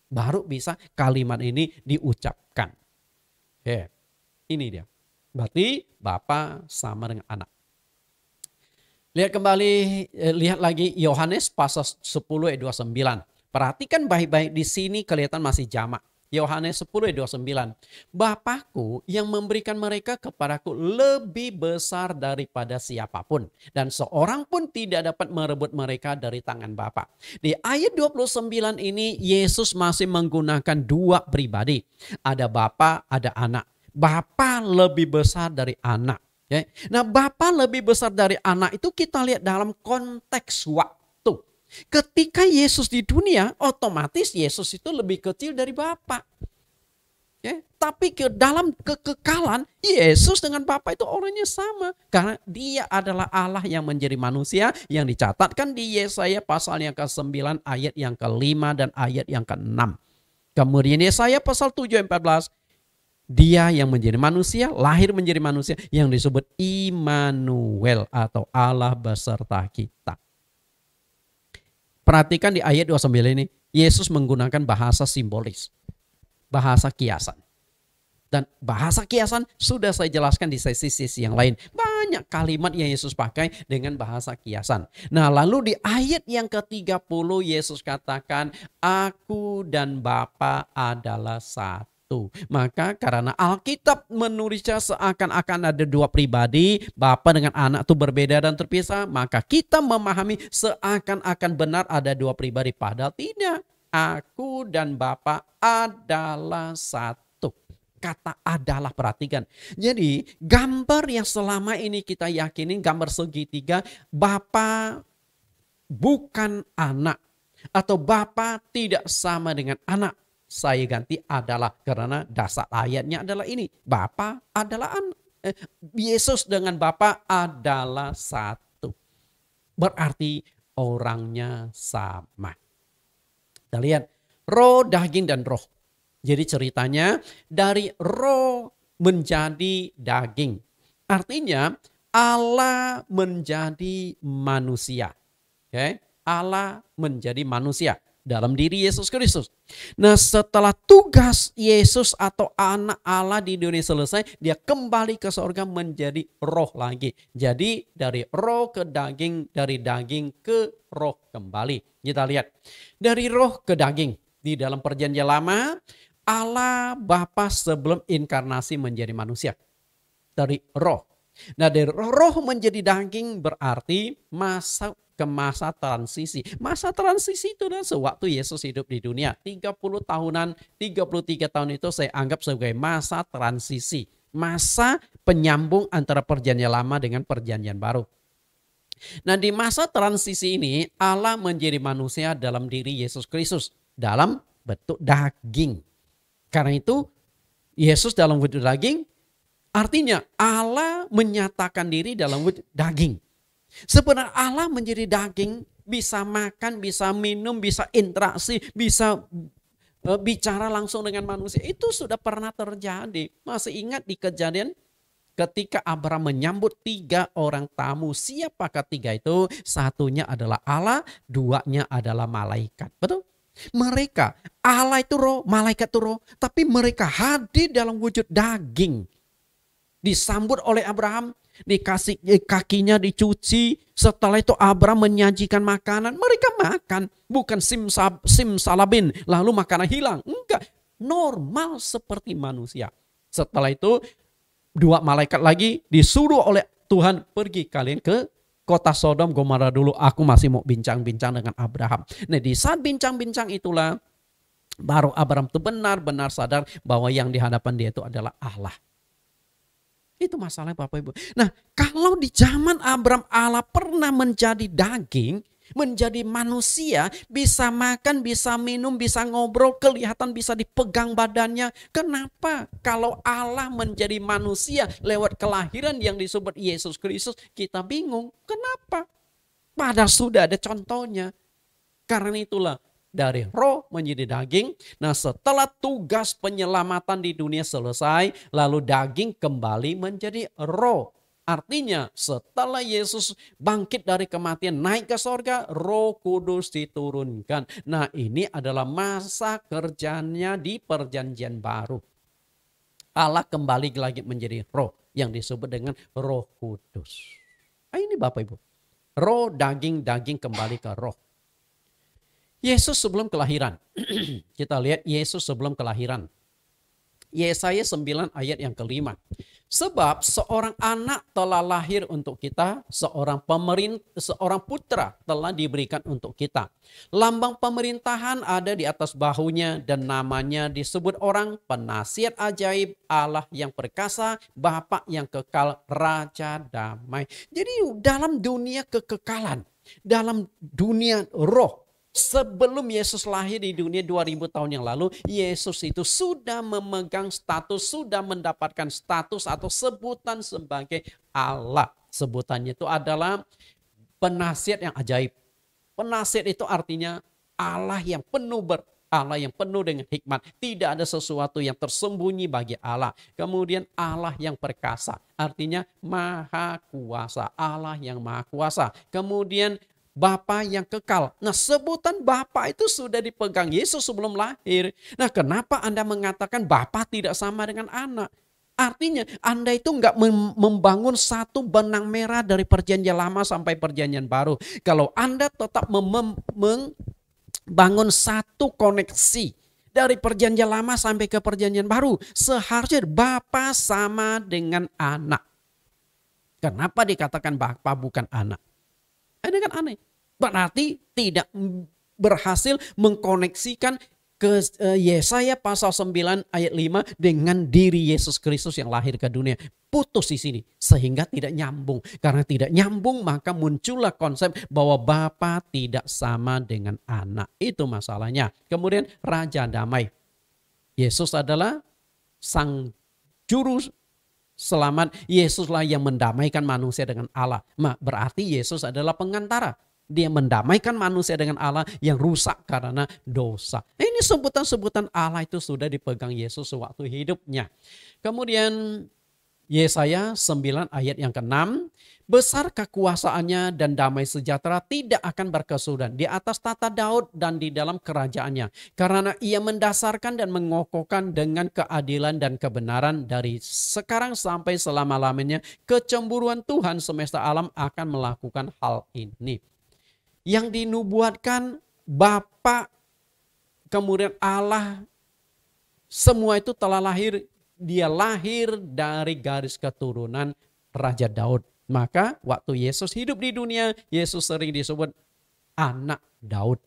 S1: Baru bisa kalimat ini diucapkan. Ini dia. Berarti Bapak sama dengan anak. Lihat kembali, lihat lagi Yohanes pasal 10 ayat 29. Perhatikan baik-baik di sini kelihatan masih jamak. Yohanes 10 ayat 29. Bapakku yang memberikan mereka kepadaku lebih besar daripada siapapun. Dan seorang pun tidak dapat merebut mereka dari tangan Bapa. Di ayat 29 ini Yesus masih menggunakan dua pribadi. Ada Bapa, ada anak. Bapa lebih besar dari anak. Nah, Bapa lebih besar dari anak itu kita lihat dalam konteks waktu. Ketika Yesus di dunia, otomatis Yesus itu lebih kecil dari Bapa. Tapi dalam kekekalan, Yesus dengan Bapa itu orangnya sama. Karena dia adalah Allah yang menjadi manusia yang dicatatkan di Yesaya pasal yang ke-9 ayat yang ke-5 dan ayat yang ke-6. Kemudian Yesaya pasal 7 ayat 14. Dia yang menjadi manusia, lahir menjadi manusia yang disebut Immanuel atau Allah beserta kita. Perhatikan di ayat 29 ini, Yesus menggunakan bahasa simbolis, bahasa kiasan. Dan bahasa kiasan sudah saya jelaskan di sesi-sesi yang lain. Banyak kalimat yang Yesus pakai dengan bahasa kiasan. Nah lalu di ayat yang ke-30 Yesus katakan, aku dan Bapa adalah satu. Maka karena Alkitab menulisnya seakan-akan ada dua pribadi, Bapa dengan anak itu berbeda dan terpisah, maka kita memahami seakan-akan benar ada dua pribadi. Padahal tidak. Aku dan Bapa adalah satu. Kata adalah, perhatikan. Jadi gambar yang selama ini kita yakini, gambar segitiga, Bapa bukan anak. Atau Bapa tidak sama dengan anak. Saya ganti adalah, karena dasar ayatnya adalah ini. Bapa adalah anak. Yesus dengan Bapa adalah satu. Berarti orangnya sama. Kita lihat roh, daging, dan roh. Jadi ceritanya dari roh menjadi daging. Artinya Allah menjadi manusia. Allah menjadi manusia dalam diri Yesus Kristus. Nah setelah tugas Yesus atau anak Allah di dunia selesai, dia kembali ke surga menjadi roh lagi. Jadi dari roh ke daging, dari daging ke roh kembali. Kita lihat dari roh ke daging. Di dalam perjanjian lama, Allah Bapa sebelum inkarnasi menjadi manusia. Dari roh. Nah, dari roh menjadi daging berarti masa ke masa transisi. Masa transisi itu adalah sewaktu Yesus hidup di dunia. 30 tahunan, 33 tahun itu saya anggap sebagai masa transisi. Masa penyambung antara perjanjian lama dengan perjanjian baru. Nah, di masa transisi ini Allah menjadi manusia dalam diri Yesus Kristus. Dalam bentuk daging. Karena itu Yesus dalam bentuk daging artinya Allah menyatakan diri dalam wujud daging. Sebenarnya Allah menjadi daging, bisa makan, bisa minum, bisa interaksi, bisa bicara langsung dengan manusia. Itu sudah pernah terjadi. Masih ingat di Kejadian ketika Abraham menyambut 3 orang tamu. Siapakah 3 itu? Satunya adalah Allah, 2-nya adalah malaikat. Betul? Mereka, Allah itu roh, malaikat itu roh. Tapi mereka hadir dalam wujud daging. Disambut oleh Abraham, dikasih kakinya dicuci. Setelah itu Abraham menyajikan makanan, mereka makan. Bukan simsalabin, lalu makanan hilang. Enggak, normal seperti manusia. Setelah itu 2 malaikat lagi disuruh oleh Tuhan, pergi kalian ke kota Sodom Gomora dulu. Aku masih mau bincang-bincang dengan Abraham. Nah, di saat bincang-bincang itulah baru Abraham itu benar-benar sadar bahwa yang di hadapan dia itu adalah Allah. Itu masalahnya Bapak Ibu. Nah, kalau di zaman Abraham Allah pernah menjadi daging, menjadi manusia, bisa makan, bisa minum, bisa ngobrol, kelihatan bisa dipegang badannya. Kenapa? Kalau Allah menjadi manusia lewat kelahiran yang disebut Yesus Kristus, kita bingung. Kenapa? Padahal sudah ada contohnya. Karena itulah dari roh menjadi daging. Nah, setelah tugas penyelamatan di dunia selesai, lalu daging kembali menjadi roh. Artinya setelah Yesus bangkit dari kematian, naik ke sorga, Roh Kudus diturunkan. Nah, ini adalah masa kerjanya di perjanjian baru. Allah kembali lagi menjadi roh yang disebut dengan Roh Kudus. Nah, ini Bapak Ibu. Roh, daging kembali ke roh. Yesus sebelum kelahiran. Kita lihat Yesus sebelum kelahiran. Yesaya 9 ayat yang kelima. Sebab seorang anak telah lahir untuk kita, seorang putra telah diberikan untuk kita. Lambang pemerintahan ada di atas bahunya dan namanya disebut orang penasihat ajaib, Allah yang perkasa, Bapa yang kekal, Raja damai. Jadi dalam dunia kekekalan, dalam dunia roh, sebelum Yesus lahir di dunia 2000 tahun yang lalu, Yesus itu sudah memegang status, sudah mendapatkan status atau sebutan sebagai Allah. Sebutannya itu adalah penasihat yang ajaib. Penasihat itu artinya Allah yang penuh Allah yang penuh dengan hikmat. Tidak ada sesuatu yang tersembunyi bagi Allah. Kemudian Allah yang perkasa, artinya maha kuasa. Allah yang maha kuasa. Kemudian Bapa yang kekal. Nah, sebutan Bapa itu sudah dipegang Yesus sebelum lahir. Nah, kenapa Anda mengatakan Bapa tidak sama dengan anak? Artinya Anda itu nggak membangun satu benang merah dari perjanjian lama sampai perjanjian baru. Kalau Anda tetap membangun satu koneksi dari perjanjian lama sampai ke perjanjian baru, seharusnya Bapa sama dengan anak. Kenapa dikatakan Bapa bukan anak? Ini kan aneh. Berarti tidak berhasil mengkoneksikan ke Yesaya pasal 9 ayat 5 dengan diri Yesus Kristus yang lahir ke dunia. Putus di sini sehingga tidak nyambung. Karena tidak nyambung maka muncullah konsep bahwa Bapa tidak sama dengan anak. Itu masalahnya. Kemudian Raja Damai. Yesus adalah sang juru selamat. Yesuslah yang mendamaikan manusia dengan Allah. Berarti Yesus adalah pengantara. Dia mendamaikan manusia dengan Allah yang rusak karena dosa. Ini sebutan-sebutan Allah itu sudah dipegang Yesus sewaktu hidupnya. Kemudian Yesaya 9 ayat yang ke-6. Besar kekuasaannya dan damai sejahtera tidak akan berkesudahan di atas tata Daud dan di dalam kerajaannya. Karena ia mendasarkan dan mengokohkan dengan keadilan dan kebenaran dari sekarang sampai selama-lamanya. Kecemburuan Tuhan semesta alam akan melakukan hal ini. Yang dinubuatkan Bapa, kemudian Allah, semua itu telah lahir. Dia lahir dari garis keturunan Raja Daud. Maka waktu Yesus hidup di dunia, Yesus sering disebut anak Daud.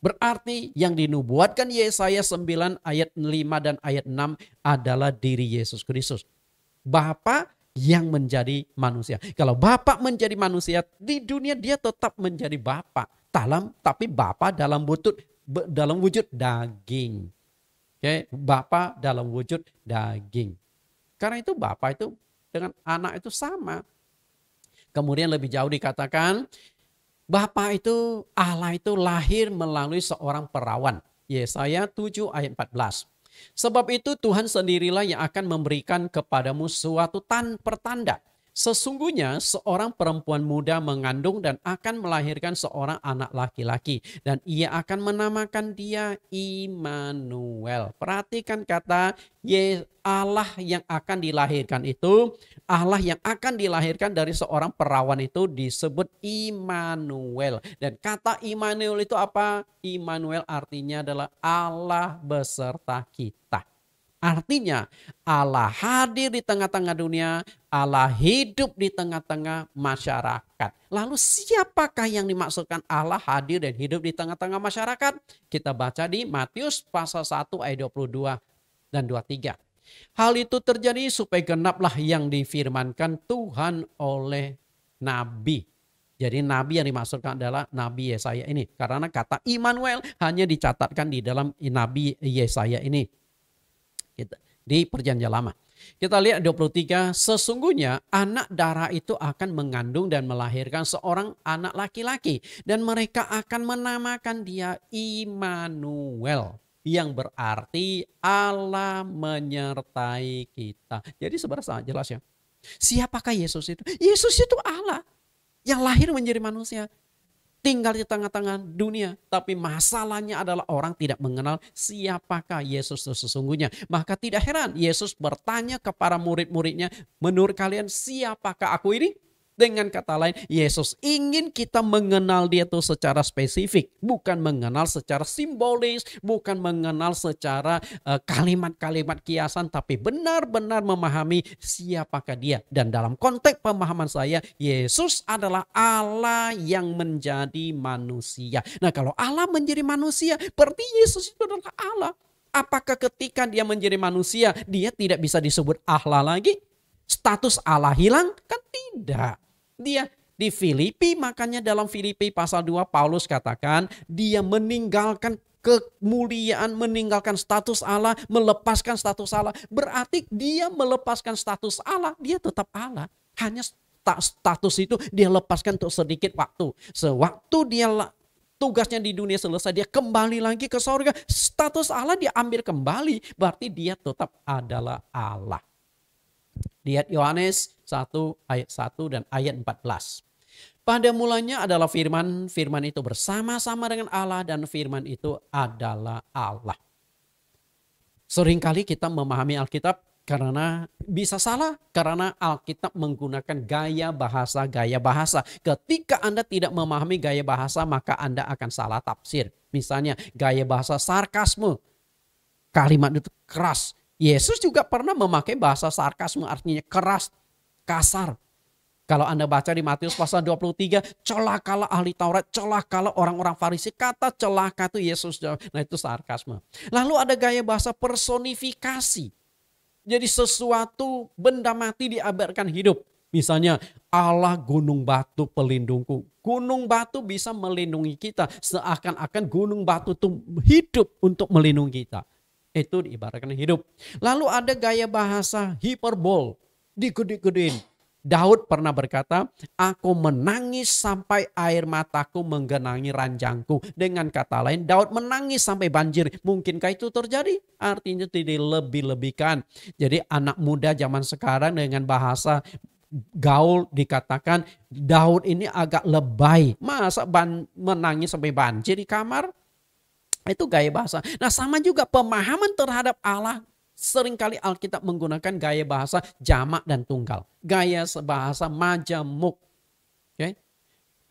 S1: Berarti yang dinubuatkan Yesaya 9 ayat 5 dan ayat 6 adalah diri Yesus Kristus. Bapa yang menjadi manusia. Kalau Bapa menjadi manusia, di dunia dia tetap menjadi Bapa. Tapi Bapa dalam wujud daging. Oke, Bapa dalam wujud daging. Karena itu Bapa itu dengan anak itu sama. Kemudian lebih jauh dikatakan, Bapa itu, Allah itu lahir melalui seorang perawan. Yesaya 7 ayat 14. Sebab itu Tuhan sendirilah yang akan memberikan kepadamu suatu pertanda. Sesungguhnya seorang perempuan muda mengandung dan akan melahirkan seorang anak laki-laki. Dan ia akan menamakan dia Immanuel. Perhatikan kata Allah yang akan dilahirkan itu. Allah yang akan dilahirkan dari seorang perawan itu disebut Immanuel. Dan kata Immanuel itu apa? Immanuel artinya adalah Allah beserta kita. Artinya Allah hadir di tengah-tengah dunia, Allah hidup di tengah-tengah masyarakat. Lalu siapakah yang dimaksudkan Allah hadir dan hidup di tengah-tengah masyarakat? Kita baca di Matius pasal 1 ayat 22 dan 23. Hal itu terjadi supaya genaplah yang difirmankan Tuhan oleh Nabi. Jadi Nabi yang dimaksudkan adalah Nabi Yesaya ini. Karena kata Immanuel hanya dicatatkan di dalam Nabi Yesaya ini. Di perjanjian lama. Kita lihat 23, sesungguhnya anak darah itu akan mengandung dan melahirkan seorang anak laki-laki. Dan mereka akan menamakan dia Immanuel. Yang berarti Allah menyertai kita. Jadi sebenarnya jelas ya. Siapakah Yesus itu? Yesus itu Allah yang lahir menjadi manusia. Tinggal di tengah-tengah dunia. Tapi masalahnya adalah orang tidak mengenal siapakah Yesus itu sesungguhnya. Maka tidak heran Yesus bertanya kepada murid-muridnya, menurut kalian siapakah aku ini? Dengan kata lain, Yesus ingin kita mengenal dia itu secara spesifik. Bukan mengenal secara simbolis, bukan mengenal secara kalimat-kalimat kiasan. Tapi benar-benar memahami siapakah dia. Dan dalam konteks pemahaman saya, Yesus adalah Allah yang menjadi manusia. Nah kalau Allah menjadi manusia, berarti Yesus itu adalah Allah. Apakah ketika dia menjadi manusia, dia tidak bisa disebut Allah lagi? Status Allah hilang? Kan tidak. Dia di Filipi, makanya dalam Filipi pasal 2 Paulus katakan dia meninggalkan kemuliaan, meninggalkan status Allah, melepaskan status Allah. Berarti dia melepaskan status Allah, dia tetap Allah. Hanya status itu dia lepaskan untuk sedikit waktu. Sewaktu dia tugasnya di dunia selesai, dia kembali lagi ke surga. Status Allah dia ambil kembali, berarti dia tetap adalah Allah. Lihat Yohanes 1 ayat 1 dan ayat 14. Pada mulanya adalah firman, firman itu bersama-sama dengan Allah dan firman itu adalah Allah. Seringkali kita memahami Alkitab karena bisa salah, karena Alkitab menggunakan gaya bahasa. Ketika Anda tidak memahami gaya bahasa, maka Anda akan salah tafsir. Misalnya gaya bahasa sarkasme, kalimat itu keras. Yesus juga pernah memakai bahasa sarkasme, artinya keras, kasar. Kalau Anda baca di Matius pasal 23, celakalah ahli Taurat, celakalah orang-orang Farisi. Kata celaka itu Yesus, nah itu sarkasme. Lalu ada gaya bahasa personifikasi. Jadi sesuatu benda mati diabarkan hidup. Misalnya Allah gunung batu pelindungku. Gunung batu bisa melindungi kita. Seakan-akan gunung batu itu hidup untuk melindungi kita. Itu diibaratkan hidup. Lalu ada gaya bahasa hiperbol. Digede-gedein. Daud pernah berkata, aku menangis sampai air mataku menggenangi ranjangku. Dengan kata lain, Daud menangis sampai banjir. Mungkinkah itu terjadi? Artinya tidak lebih-lebihkan. Jadi anak muda zaman sekarang dengan bahasa gaul dikatakan, Daud ini agak lebay. Masa menangis sampai banjir di kamar? Itu gaya bahasa. Nah sama juga pemahaman terhadap Allah. Seringkali Alkitab menggunakan gaya bahasa jamak dan tunggal. Gaya bahasa majemuk. Okay?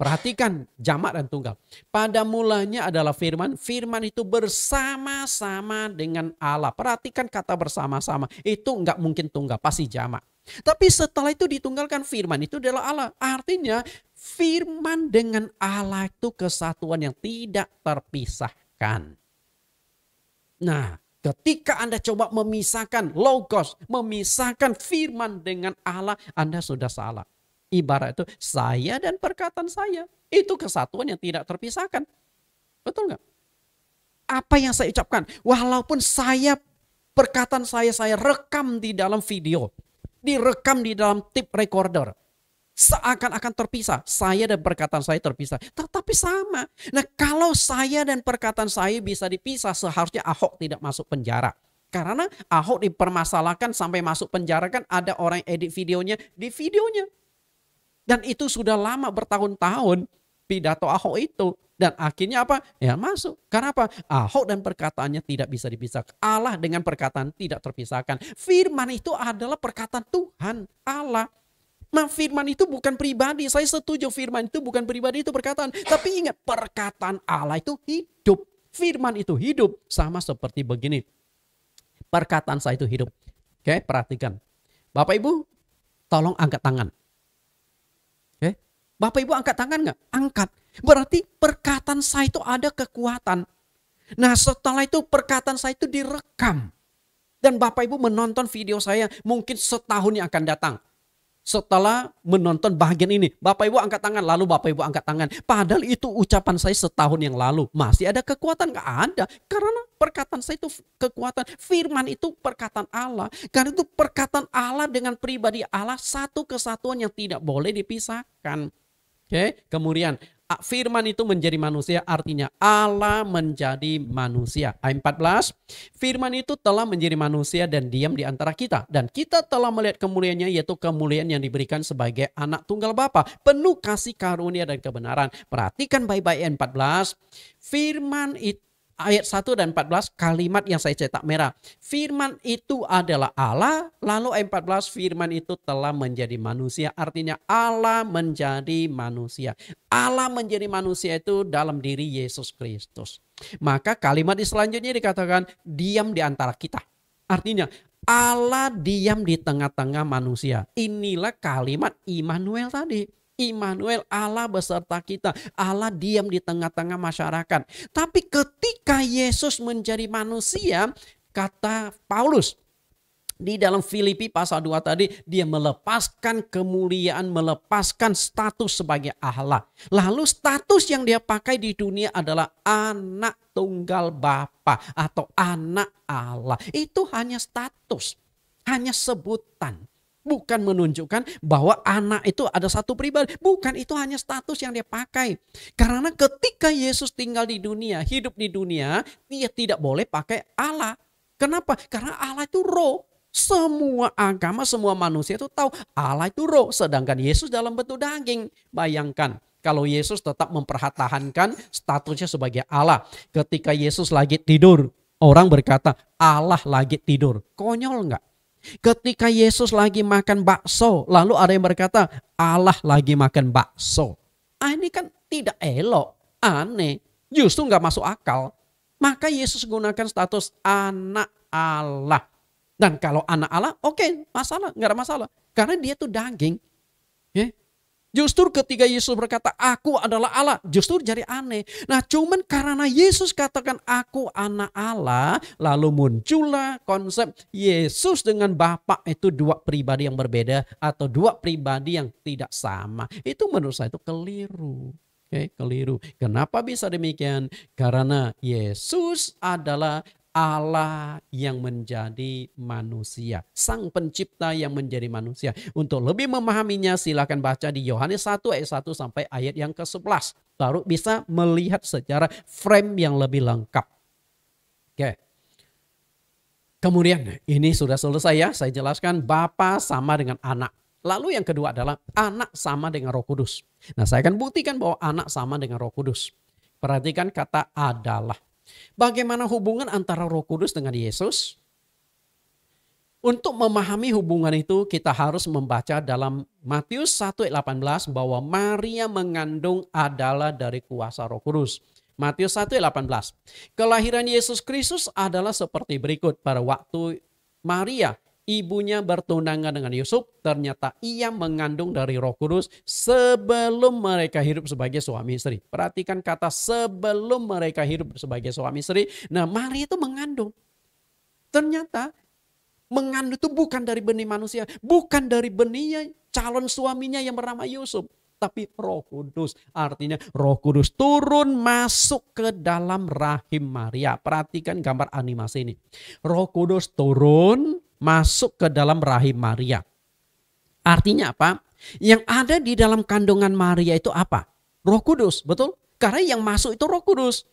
S1: Perhatikan jamak dan tunggal. Pada mulanya adalah firman. Firman itu bersama-sama dengan Allah. Perhatikan kata bersama-sama. Itu nggak mungkin tunggal, pasti jamak. Tapi setelah itu ditunggalkan, firman itu adalah Allah. Artinya firman dengan Allah itu kesatuan yang tidak terpisahkan. Nah, ketika Anda coba memisahkan logos, memisahkan firman dengan Allah, Anda sudah salah. Ibarat itu saya dan perkataan saya. Itu kesatuan yang tidak terpisahkan. Betul nggak? Apa yang saya ucapkan, walaupun perkataan saya rekam di dalam video, direkam di dalam tape recorder, seakan-akan terpisah. Saya dan perkataan saya terpisah. Tetapi sama. Nah, kalau saya dan perkataan saya bisa dipisah, seharusnya Ahok tidak masuk penjara. Karena Ahok dipermasalahkan sampai masuk penjara, kan ada orang yang edit videonya di videonya. Dan itu sudah lama, bertahun-tahun pidato Ahok itu. Dan akhirnya apa? Ya masuk. Karena apa? Ahok dan perkataannya tidak bisa dipisahkan. Allah dengan perkataan tidak terpisahkan. Firman itu adalah perkataan Tuhan, Allah. Nah, firman itu bukan pribadi. Saya setuju firman itu bukan pribadi, itu perkataan. Tapi ingat, perkataan Allah itu hidup. Firman itu hidup. Sama seperti begini. Perkataan saya itu hidup. Oke, perhatikan. Bapak Ibu, tolong angkat tangan. Oke. Bapak Ibu angkat tangan nggak? Angkat. Berarti perkataan saya itu ada kekuatan. Nah, setelah itu perkataan saya itu direkam. Dan Bapak Ibu menonton video saya mungkin setahun yang akan datang. Setelah menonton bagian ini, Bapak Ibu angkat tangan, lalu Bapak Ibu angkat tangan. Padahal itu ucapan saya setahun yang lalu. Masih ada kekuatan? Nggak ada. Karena perkataan saya itu kekuatan. Firman itu perkataan Allah. Karena itu perkataan Allah dengan pribadi Allah, satu kesatuan yang tidak boleh dipisahkan. Oke, kemudian firman itu menjadi manusia, artinya Allah menjadi manusia. Ayat 14, firman itu telah menjadi manusia dan diam di antara kita. Dan kita telah melihat kemuliaannya, yaitu kemuliaan yang diberikan sebagai anak tunggal Bapa, penuh kasih karunia dan kebenaran. Perhatikan baik-baik ayat 14, firman itu, ayat 1 dan 14, kalimat yang saya cetak merah. Firman itu adalah Allah, lalu ayat 14, firman itu telah menjadi manusia, artinya Allah menjadi manusia. Allah menjadi manusia itu dalam diri Yesus Kristus. Maka kalimat di selanjutnya dikatakan diam di antara kita. Artinya Allah diam di tengah-tengah manusia. Inilah kalimat Immanuel tadi. Immanuel, Allah beserta kita. Allah diam di tengah-tengah masyarakat. Tapi ketika Yesus menjadi manusia, kata Paulus di dalam Filipi pasal 2 tadi, dia melepaskan kemuliaan, melepaskan status sebagai Allah. Lalu status yang dia pakai di dunia adalah anak tunggal Bapa atau anak Allah. Itu hanya status, hanya sebutan. Bukan menunjukkan bahwa anak itu ada satu pribadi. Bukan, itu hanya status yang dia pakai. Karena ketika Yesus tinggal di dunia, hidup di dunia, dia tidak boleh pakai Allah. Kenapa? Karena Allah itu roh. Semua agama, semua manusia itu tahu Allah itu roh. Sedangkan Yesus dalam bentuk daging. Bayangkan kalau Yesus tetap mempertahankan statusnya sebagai Allah. Ketika Yesus lagi tidur, orang berkata Allah lagi tidur. Konyol enggak? Ketika Yesus lagi makan bakso, lalu ada yang berkata Allah lagi makan bakso. Ini kan tidak elok, aneh, justru nggak masuk akal. Maka Yesus gunakan status anak Allah. Dan kalau anak Allah, oke, masalah, nggak ada masalah, karena dia tuh daging. Ya. Justru ketika Yesus berkata aku adalah Allah, justru jadi aneh. Nah, cuman karena Yesus katakan aku anak Allah, lalu muncullah konsep Yesus dengan Bapa itu dua pribadi yang berbeda atau dua pribadi yang tidak sama. Itu menurut saya itu keliru. Oke, keliru. Kenapa bisa demikian? Karena Yesus adalah Allah yang menjadi manusia. Sang pencipta yang menjadi manusia. Untuk lebih memahaminya silakan baca di Yohanes 1 ayat 1 sampai ayat yang ke-11. Baru bisa melihat secara frame yang lebih lengkap. Oke. Kemudian ini sudah selesai ya. Saya jelaskan Bapa sama dengan anak. Lalu yang kedua adalah anak sama dengan Roh Kudus. Nah, saya akan buktikan bahwa anak sama dengan Roh Kudus. Perhatikan kata adalah. Bagaimana hubungan antara Roh Kudus dengan Yesus? Untuk memahami hubungan itu kita harus membaca dalam Matius 1 ayat 18 bahwa Maria mengandung adalah dari kuasa Roh Kudus. Matius 1 ayat 18. Kelahiran Yesus Kristus adalah seperti berikut. Pada waktu Maria, ibunya bertunangan dengan Yusuf, ternyata ia mengandung dari Roh Kudus sebelum mereka hidup sebagai suami istri. Perhatikan kata sebelum mereka hidup sebagai suami istri. Nah, Maria itu mengandung. Ternyata mengandung itu bukan dari benih manusia, bukan dari benihnya calon suaminya yang bernama Yusuf, tapi Roh Kudus. Artinya Roh Kudus turun masuk ke dalam rahim Maria. Perhatikan gambar animasi ini. Roh Kudus turun masuk ke dalam rahim Maria. Artinya apa? Yang ada di dalam kandungan Maria itu apa? Roh Kudus, betul? Karena yang masuk itu Roh Kudus.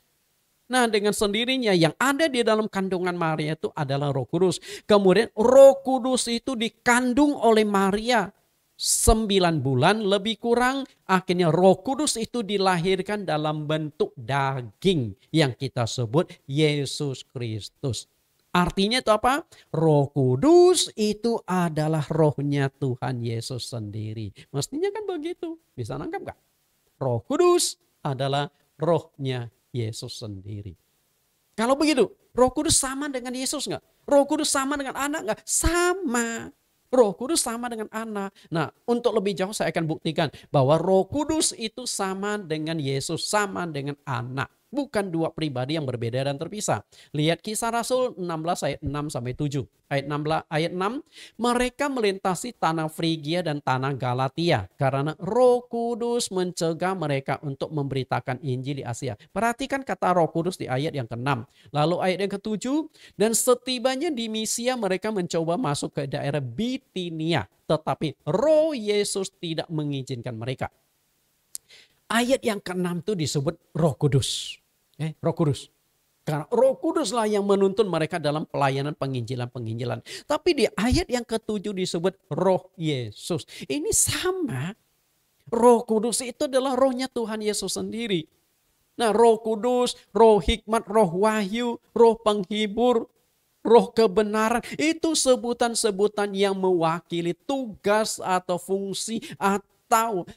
S1: Nah, dengan sendirinya yang ada di dalam kandungan Maria itu adalah Roh Kudus. Kemudian Roh Kudus itu dikandung oleh Maria 9 bulan lebih kurang. Akhirnya Roh Kudus itu dilahirkan dalam bentuk daging yang kita sebut Yesus Kristus. Artinya itu apa? Roh Kudus itu adalah rohnya Tuhan Yesus sendiri. Mestinya kan begitu. Bisa nangkap gak? Roh Kudus adalah rohnya Yesus sendiri. Kalau begitu, Roh Kudus sama dengan Yesus nggak? Roh Kudus sama dengan anak nggak? Sama. Roh Kudus sama dengan anak. Nah, untuk lebih jauh saya akan buktikan bahwa Roh Kudus itu sama dengan Yesus, sama dengan anak. Bukan dua pribadi yang berbeda dan terpisah. Lihat Kisah Rasul 16 ayat 6 sampai 7. Ayat 6, mereka melintasi tanah Frigia dan tanah Galatia karena Roh Kudus mencegah mereka untuk memberitakan Injil di Asia. Perhatikan kata Roh Kudus di ayat yang ke-6. Lalu ayat yang ke-7, dan setibanya di Misia mereka mencoba masuk ke daerah Bitinia, tetapi Roh Yesus tidak mengizinkan mereka. Ayat yang ke-6 itu disebut Roh Kudus. Roh Kudus. Karena Roh Kuduslah yang menuntun mereka dalam pelayanan penginjilan. Tapi di ayat yang ke-7 disebut Roh Yesus. Ini sama. Roh Kudus itu adalah rohnya Tuhan Yesus sendiri. Nah, Roh Kudus, Roh hikmat, Roh wahyu, Roh penghibur, Roh kebenaran, itu sebutan-sebutan yang mewakili tugas atau fungsi atau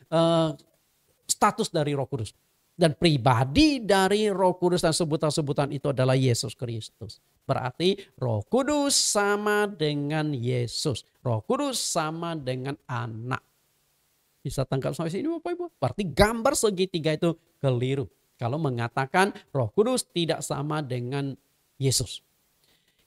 S1: status dari Roh Kudus. Dan pribadi dari Roh Kudus dan sebutan-sebutan itu adalah Yesus Kristus. Berarti Roh Kudus sama dengan Yesus. Roh Kudus sama dengan anak. Bisa tangkap sampai sini Bapak Ibu? Berarti gambar segitiga itu keliru. Kalau mengatakan Roh Kudus tidak sama dengan Yesus.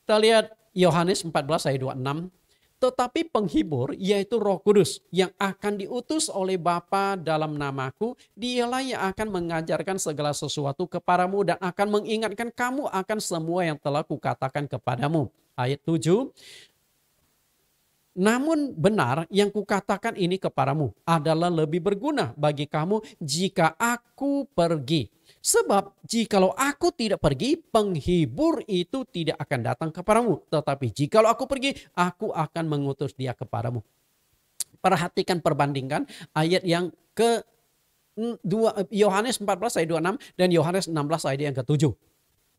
S1: Kita lihat Yohanes 14 ayat 26. Tetapi penghibur yaitu Roh Kudus yang akan diutus oleh Bapa dalam namaku, dialah yang akan mengajarkan segala sesuatu kepadamu dan akan mengingatkan kamu akan semua yang telah kukatakan kepadamu. Ayat 7. Namun benar yang kukatakan ini kepadamu adalah lebih berguna bagi kamu jika aku pergi. Sebab jikalau aku tidak pergi, penghibur itu tidak akan datang kepadamu. Tetapi jikalau aku pergi, aku akan mengutus dia kepadamu. Perhatikan, perbandingkan ayat yang ke Yohanes 14 ayat 26 dan Yohanes 16 ayat yang ke-7.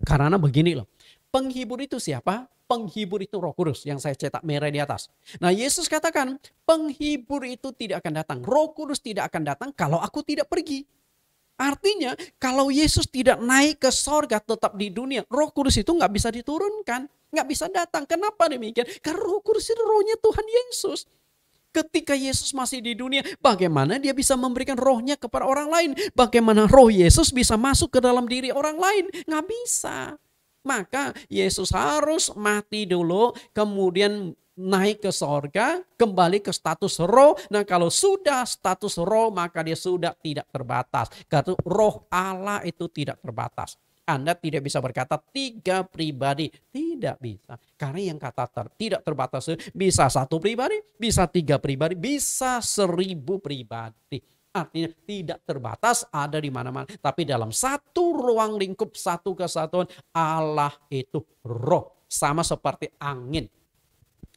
S1: Karena begini loh. Penghibur itu siapa? Penghibur itu Roh Kudus yang saya cetak merah di atas. Nah, Yesus katakan penghibur itu tidak akan datang. Roh Kudus tidak akan datang kalau aku tidak pergi. Artinya kalau Yesus tidak naik ke sorga tetap di dunia, Roh Kudus itu nggak bisa diturunkan, nggak bisa datang. Kenapa demikian? Karena Roh Kudus itu rohnya Tuhan Yesus. Ketika Yesus masih di dunia, bagaimana dia bisa memberikan rohnya kepada orang lain? Bagaimana roh Yesus bisa masuk ke dalam diri orang lain? Nggak bisa. Maka Yesus harus mati dulu, kemudian naik ke sorga, kembali ke status roh. Nah, kalau sudah status roh, maka dia sudah tidak terbatas. Karena roh Allah itu tidak terbatas. Anda tidak bisa berkata 3 pribadi. Tidak bisa. Karena yang kata tidak terbatas bisa 1 pribadi, bisa 3 pribadi, bisa 1000 pribadi. Artinya tidak terbatas, ada di mana-mana. Tapi dalam satu ruang lingkup, satu kesatuan, Allah itu roh. Sama seperti angin.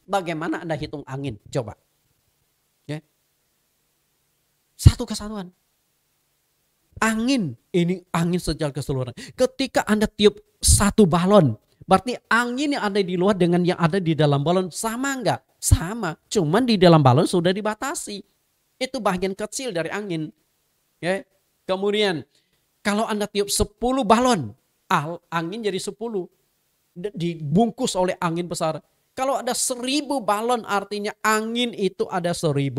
S1: Bagaimana Anda hitung angin? Coba. Ya. Satu kesatuan. Angin, ini angin secara keseluruhan. Ketika Anda tiup satu balon, Berarti angin yang ada di luar dengan yang ada di dalam balon sama enggak? Sama. Cuman di dalam balon sudah dibatasi. Itu bagian kecil dari angin. Ya. Kemudian kalau Anda tiup 10 balon, angin jadi 10. Dibungkus oleh angin besar. Kalau ada 1000 balon artinya angin itu ada 1000,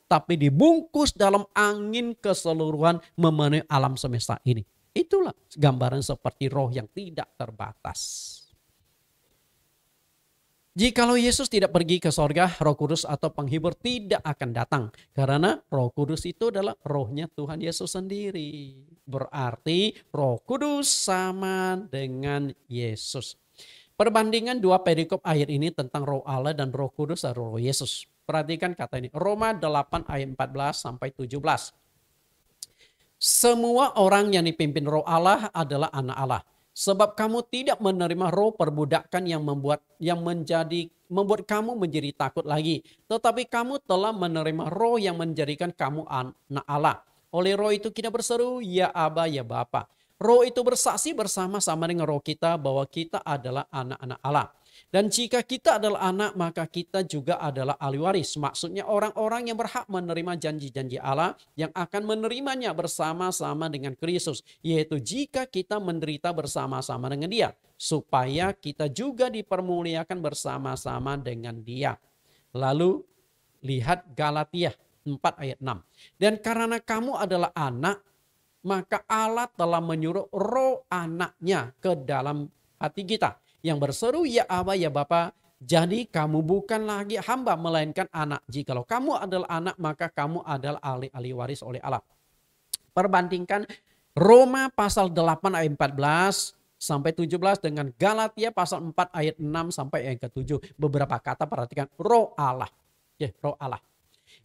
S1: tapi dibungkus dalam angin keseluruhan memenuhi alam semesta ini. Itulah gambaran seperti roh yang tidak terbatas. Jikalau Yesus tidak pergi ke sorga, Roh Kudus atau penghibur tidak akan datang. Karena Roh Kudus itu adalah rohnya Tuhan Yesus sendiri. Berarti Roh Kudus sama dengan Yesus. Perbandingan dua perikop ayat ini tentang Roh Allah dan Roh Kudus dan Roh Yesus. Perhatikan kata ini. Roma 8 ayat 14 sampai 17. Semua orang yang dipimpin Roh Allah adalah anak Allah. Sebab kamu tidak menerima roh perbudakan yang membuat kamu menjadi takut lagi. Tetapi kamu telah menerima roh yang menjadikan kamu anak Allah. Oleh roh itu kita berseru, ya Aba, ya Bapa. Roh itu bersaksi bersama-sama dengan roh kita bahwa kita adalah anak-anak Allah. Dan jika kita adalah anak, maka kita juga adalah ahli waris. Maksudnya orang-orang yang berhak menerima janji-janji Allah yang akan menerimanya bersama-sama dengan Kristus. Yaitu jika kita menderita bersama-sama dengan Dia. Supaya kita juga dipermuliakan bersama-sama dengan Dia. Lalu lihat Galatia 4 ayat 6. Dan karena kamu adalah anak, maka Allah telah menyuruh roh anaknya ke dalam hati kita. Yang berseru, ya Aba, ya Bapa. Jadi kamu bukan lagi hamba, melainkan anak. Jikalau kamu adalah anak, maka kamu adalah ahli waris oleh Allah. Perbandingkan Roma pasal 8 ayat 14 sampai 17 dengan Galatia pasal 4 ayat 6 sampai ayat ke-7. Beberapa kata perhatikan, roh Allah. Ya, roh Allah.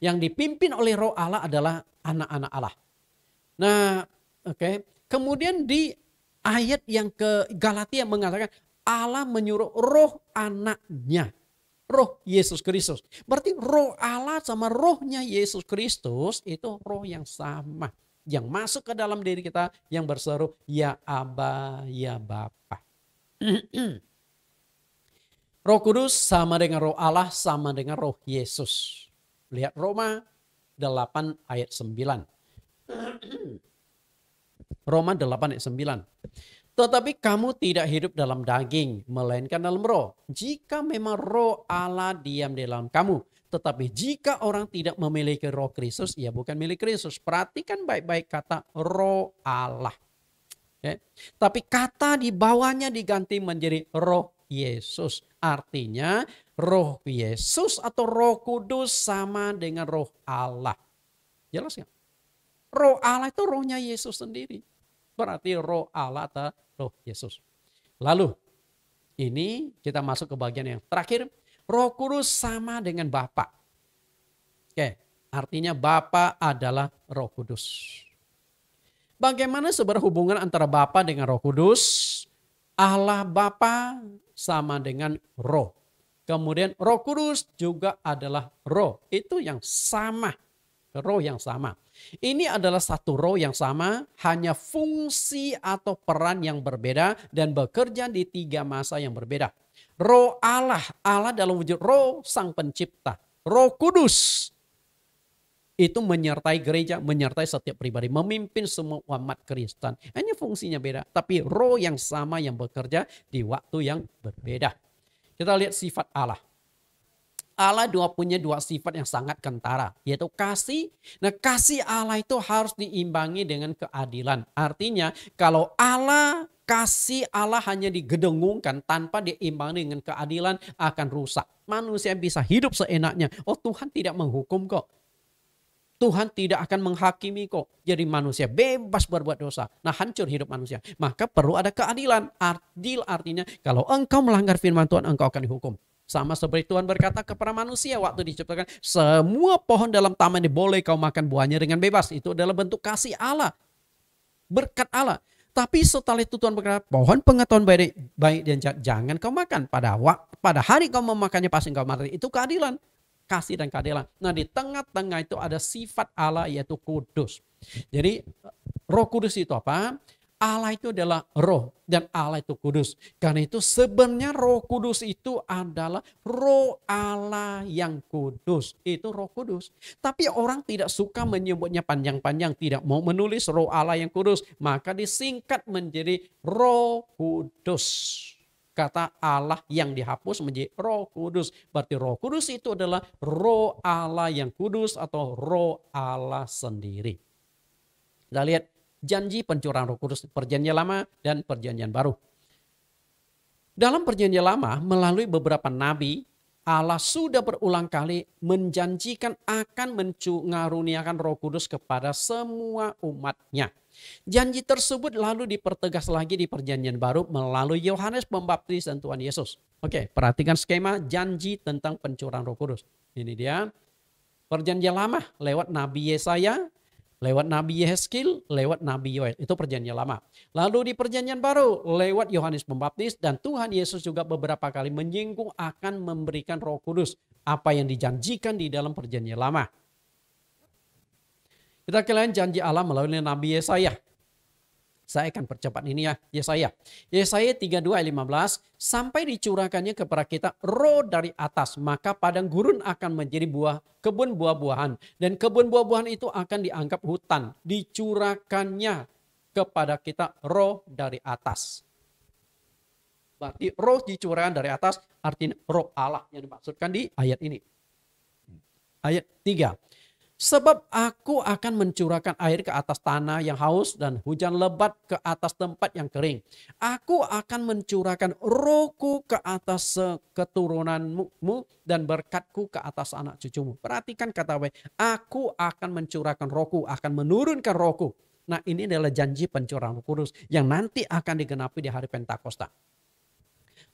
S1: Yang dipimpin oleh roh Allah adalah anak-anak Allah. Nah, oke. Kemudian di ayat yang ke Galatia mengatakan Allah menyuruh roh anaknya. Roh Yesus Kristus. Berarti roh Allah sama rohnya Yesus Kristus itu roh yang sama. Yang masuk ke dalam diri kita yang berseru, ya Aba, ya Bapa. Roh Kudus sama dengan roh Allah, sama dengan roh Yesus. Lihat Roma 8 ayat 9. Roma 8 ayat 9. Tetapi kamu tidak hidup dalam daging, melainkan dalam roh. Jika memang roh Allah diam di dalam kamu. Tetapi jika orang tidak memiliki roh Kristus, ia bukan milik Kristus. Perhatikan baik-baik kata roh Allah. Okay. Tapi kata di bawahnya diganti menjadi roh Yesus. Artinya roh Yesus atau roh kudus sama dengan roh Allah. Jelas nggak? Roh Allah itu rohnya Yesus sendiri. Berarti roh Allah atau roh Yesus. Lalu ini kita masuk ke bagian yang terakhir. Roh Kudus sama dengan Bapa. Oke, artinya Bapa adalah Roh Kudus. Bagaimana sebenarnya hubungan antara Bapa dengan Roh Kudus? Allah Bapa sama dengan Roh. Kemudian Roh Kudus juga adalah Roh. Itu yang sama. Roh yang sama. Ini adalah satu roh yang sama, hanya fungsi atau peran yang berbeda dan bekerja di 3 masa yang berbeda. Roh Allah, Allah dalam wujud roh sang pencipta. Roh Kudus itu menyertai gereja, menyertai setiap pribadi, memimpin semua umat Kristen. Hanya fungsinya beda, tapi roh yang sama yang bekerja di waktu yang berbeda. Kita lihat sifat Allah. Allah punya 2 sifat yang sangat kentara, yaitu kasih. Nah, kasih Allah itu harus diimbangi dengan keadilan. Artinya kalau kasih Allah hanya digedengungkan tanpa diimbangi dengan keadilan akan rusak. Manusia bisa hidup seenaknya. Oh, Tuhan tidak menghukum kok. Tuhan tidak akan menghakimi kok. Jadi manusia bebas berbuat dosa. Nah, hancur hidup manusia. Maka perlu ada keadilan. Adil artinya kalau engkau melanggar firman Tuhan, engkau akan dihukum. Sama seperti Tuhan berkata kepada manusia waktu diciptakan, semua pohon dalam taman ini boleh kau makan buahnya dengan bebas. Itu adalah bentuk kasih Allah. Berkat Allah. Tapi setelah itu Tuhan berkata, pohon pengetahuan baik dan jahat jangan kau makan. Pada hari kau memakannya pasti kau mati. Itu keadilan. Kasih dan keadilan. Nah, di tengah-tengah itu ada sifat Allah yaitu kudus. Jadi Roh Kudus itu apa? Allah itu adalah roh dan Allah itu kudus. Karena itu sebenarnya roh kudus itu adalah roh Allah yang kudus. Itu roh kudus. Tapi orang tidak suka menyebutnya panjang-panjang. Tidak mau menulis roh Allah yang kudus. Maka disingkat menjadi roh kudus. Kata Allah yang dihapus menjadi roh kudus. Berarti roh kudus itu adalah roh Allah yang kudus atau roh Allah sendiri. Kita lihat janji pencurahan Roh Kudus Perjanjian Lama dan Perjanjian Baru. Dalam Perjanjian Lama melalui beberapa nabi, Allah sudah berulang kali menjanjikan akan mengaruniakan Roh Kudus kepada semua umatnya. Janji tersebut lalu dipertegas lagi di Perjanjian Baru melalui Yohanes Pembaptis dan Tuhan Yesus. Oke, perhatikan skema janji tentang pencurahan Roh Kudus. Ini dia Perjanjian Lama lewat Nabi Yesaya, lewat Nabi Yehezkiel, lewat Nabi Yoel. Itu Perjanjian Lama. Lalu di Perjanjian Baru lewat Yohanes Pembaptis dan Tuhan Yesus juga beberapa kali menyinggung akan memberikan Roh Kudus. Apa yang dijanjikan di dalam Perjanjian Lama. Kita kalian janji Allah melalui Nabi Yesaya. Saya akan percepat ini ya, Yesaya. Yesaya 32 ayat 15, sampai dicurahkannya kepada kita roh dari atas, maka padang gurun akan menjadi kebun buah-buahan. Dan kebun buah-buahan itu akan dianggap hutan. Dicurahkannya kepada kita roh dari atas. Berarti roh dicurahkan dari atas, artinya roh Allah yang dimaksudkan di ayat ini. Ayat 3. Sebab aku akan mencurahkan air ke atas tanah yang haus dan hujan lebat ke atas tempat yang kering. Aku akan mencurahkan rohku ke atas keturunanmu dan berkatku ke atas anak cucumu. Perhatikan kata W. Aku akan mencurahkan rohku, akan menurunkan rohku. Nah, ini adalah janji pencurahan Roh Kudus yang nanti akan digenapi di hari Pentakosta.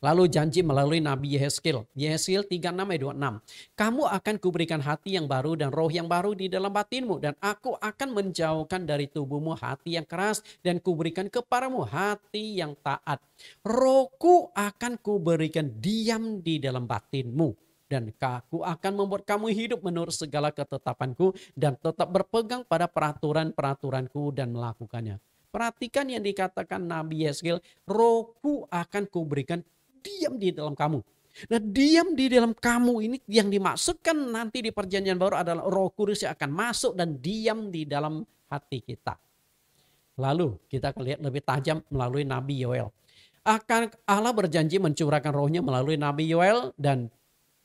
S1: Lalu janji melalui Nabi Yehezkiel. Yehezkiel 36 ayat 26. Kamu akan kuberikan hati yang baru dan roh yang baru di dalam batinmu. Dan aku akan menjauhkan dari tubuhmu hati yang keras. Dan kuberikan kepadamu hati yang taat. Rohku akan kuberikan diam di dalam batinmu. Dan aku akan membuat kamu hidup menurut segala ketetapanku. Dan tetap berpegang pada peraturan-peraturanku dan melakukannya. Perhatikan yang dikatakan Nabi Yehezkiel. Rohku akan kuberikan diam di dalam kamu. Nah, diam di dalam kamu ini yang dimaksudkan nanti di Perjanjian Baru adalah Roh Kudus yang akan masuk dan diam di dalam hati kita. Lalu kita lihat lebih tajam melalui Nabi Yoel. Akan Allah berjanji mencurahkan rohnya melalui Nabi Yoel dan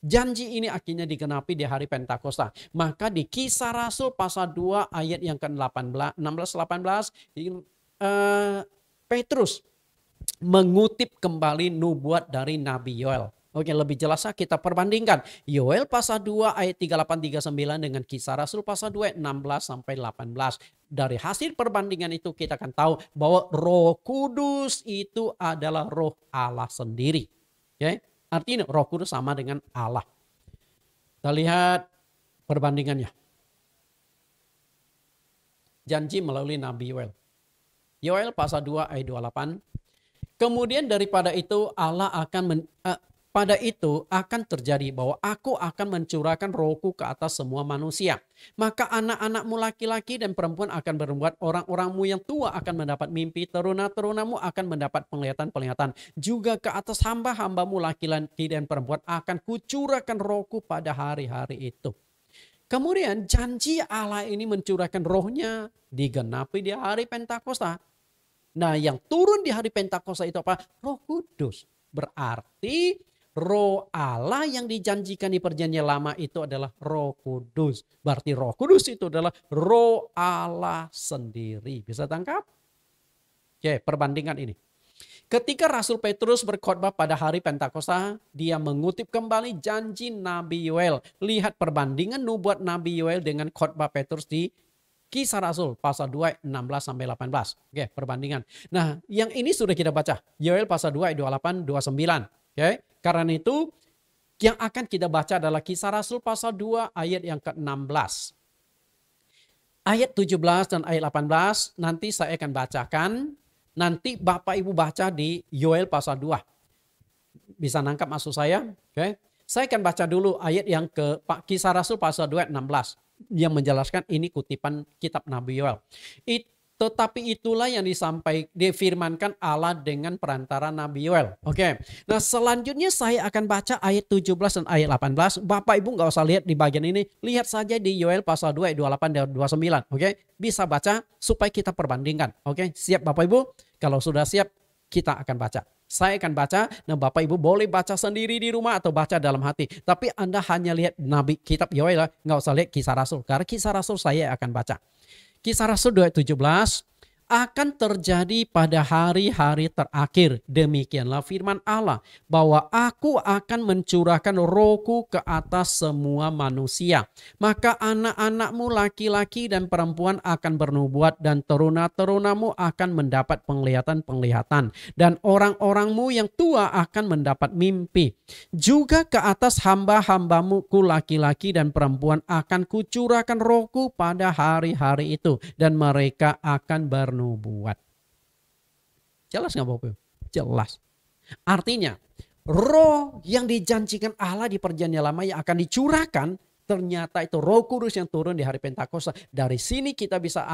S1: janji ini akhirnya digenapi di hari Pentakosta. Maka di Kisah Rasul pasal 2 ayat yang ke-18, 16-18 Petrus mengutip kembali nubuat dari Nabi Yoel. Oke, lebih jelasnya kita perbandingkan Yoel pasal 2 ayat 38-39 dengan Kisah Rasul pasal 2 ayat 16-18. Dari hasil perbandingan itu kita akan tahu bahwa Roh Kudus itu adalah roh Allah sendiri. Oke, artinya Roh Kudus sama dengan Allah. Kita lihat perbandingannya. Janji melalui Nabi Yoel. Yoel pasal 2 ayat 28. Kemudian daripada itu Allah pada itu akan terjadi bahwa aku akan mencurahkan rohku ke atas semua manusia. Maka anak-anakmu laki-laki dan perempuan akan berbuat, orang-orangmu yang tua akan mendapat mimpi, teruna-terunamu akan mendapat penglihatan-penglihatan. Juga ke atas hamba-hambamu laki-laki dan perempuan akan kucurahkan rohku pada hari-hari itu. Kemudian janji Allah ini mencurahkan rohnya digenapi di hari Pentakosta. Nah, yang turun di hari Pentakosta itu apa? Roh Kudus. Berarti roh Allah yang dijanjikan di Perjanjian Lama itu adalah Roh Kudus. Berarti Roh Kudus itu adalah roh Allah sendiri. Bisa tangkap? Oke, perbandingan ini. Ketika Rasul Petrus berkhotbah pada hari Pentakosta, dia mengutip kembali janji Nabi Yoel. Lihat perbandingan nubuat Nabi Yoel dengan khotbah Petrus di Kisah Rasul pasal 2 16-18. Oke, perbandingan. Nah, yang ini sudah kita baca. Yoel pasal 2 ayat 28 29. Oke, karena itu yang akan kita baca adalah Kisah Rasul pasal 2 ayat yang ke-16. Ayat 17 dan ayat 18 nanti saya akan bacakan. Nanti Bapak Ibu baca di Yoel pasal 2. Bisa nangkap maksud saya? Oke. Saya akan baca dulu ayat yang ke Kisah Rasul pasal 2 ayat 16. Yang menjelaskan ini kutipan kitab Nabi Yoel. Tetapi itulah yang difirmankan Allah dengan perantara Nabi Yoel. Oke. Nah, selanjutnya saya akan baca ayat 17 dan ayat 18. Bapak Ibu nggak usah lihat di bagian ini. Lihat saja di Yoel pasal 2 ayat 28 dan 29. Oke. Bisa baca supaya kita perbandingkan. Oke. Siap Bapak Ibu? Kalau sudah siap, kita akan baca. Saya akan baca, nah Bapak Ibu boleh baca sendiri di rumah atau baca dalam hati. Tapi Anda hanya lihat Nabi kitab Yoel, nggak usah lihat Kisah Rasul. Karena Kisah Rasul saya akan baca. Kisah Rasul 2 ayat 17, akan terjadi pada hari-hari terakhir. Demikianlah firman Allah, bahwa aku akan mencurahkan rohku ke atas semua manusia. Maka anak-anakmu laki-laki dan perempuan akan bernubuat, dan teruna-terunamu akan mendapat penglihatan-penglihatan. Dan orang-orangmu yang tua akan mendapat mimpi. Juga ke atas hamba-hambamu laki-laki dan perempuan akan kucurahkan rohku pada hari-hari itu. Dan mereka akan bernubuat. Jelas nggak Bapak? Jelas. Artinya roh yang dijanjikan Allah di perjanjian lama yang akan dicurahkan, ternyata itu Roh Kudus yang turun di hari Pentakosta. Dari sini kita bisa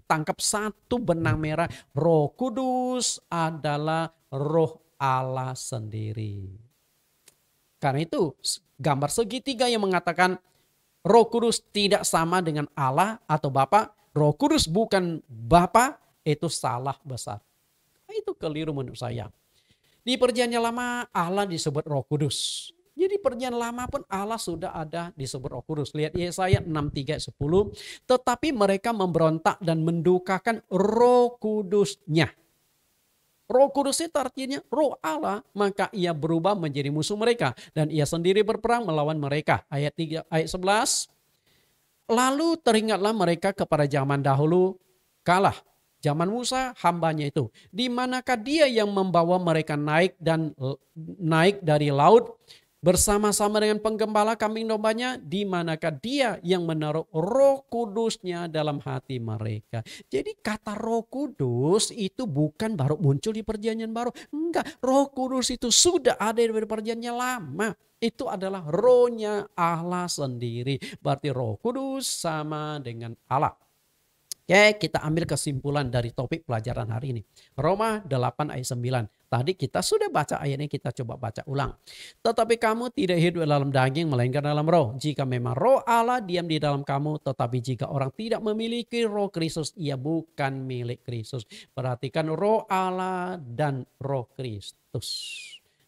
S1: tangkap satu benang merah. Roh Kudus adalah roh Allah sendiri. Karena itu gambar segitiga yang mengatakan Roh Kudus tidak sama dengan Allah atau Bapa. Roh Kudus bukan Bapa, itu salah besar. Itu keliru menurut saya. Di perjanjian lama Allah disebut Roh Kudus. Jadi perjanjian lama pun Allah sudah ada disebut Roh Kudus. Lihat Yesaya 6:3-10. Tetapi mereka memberontak dan mendukakan Roh Kudusnya. Roh Kudus itu artinya Roh Allah, maka ia berubah menjadi musuh mereka dan ia sendiri berperang melawan mereka. Ayat 11. Lalu teringatlah mereka kepada zaman dahulu kalah. Zaman Musa hambanya itu. Di manakah dia yang membawa mereka naik dari laut bersama-sama dengan penggembala kambing dombanya? Di manakah dia yang menaruh Roh Kudusnya dalam hati mereka? Jadi kata Roh Kudus itu bukan baru muncul di perjanjian baru. Enggak, Roh Kudus itu sudah ada di perjanjian lama. Itu adalah rohnya Allah sendiri. Berarti Roh Kudus sama dengan Allah. Oke, kita ambil kesimpulan dari topik pelajaran hari ini. Roma 8 ayat 9. Tadi kita sudah baca ayat ini, kita coba baca ulang. Tetapi kamu tidak hidup dalam daging, melainkan dalam roh. Jika memang roh Allah diam di dalam kamu, tetapi jika orang tidak memiliki roh Kristus, ia bukan milik Kristus. Perhatikan roh Allah dan roh Kristus.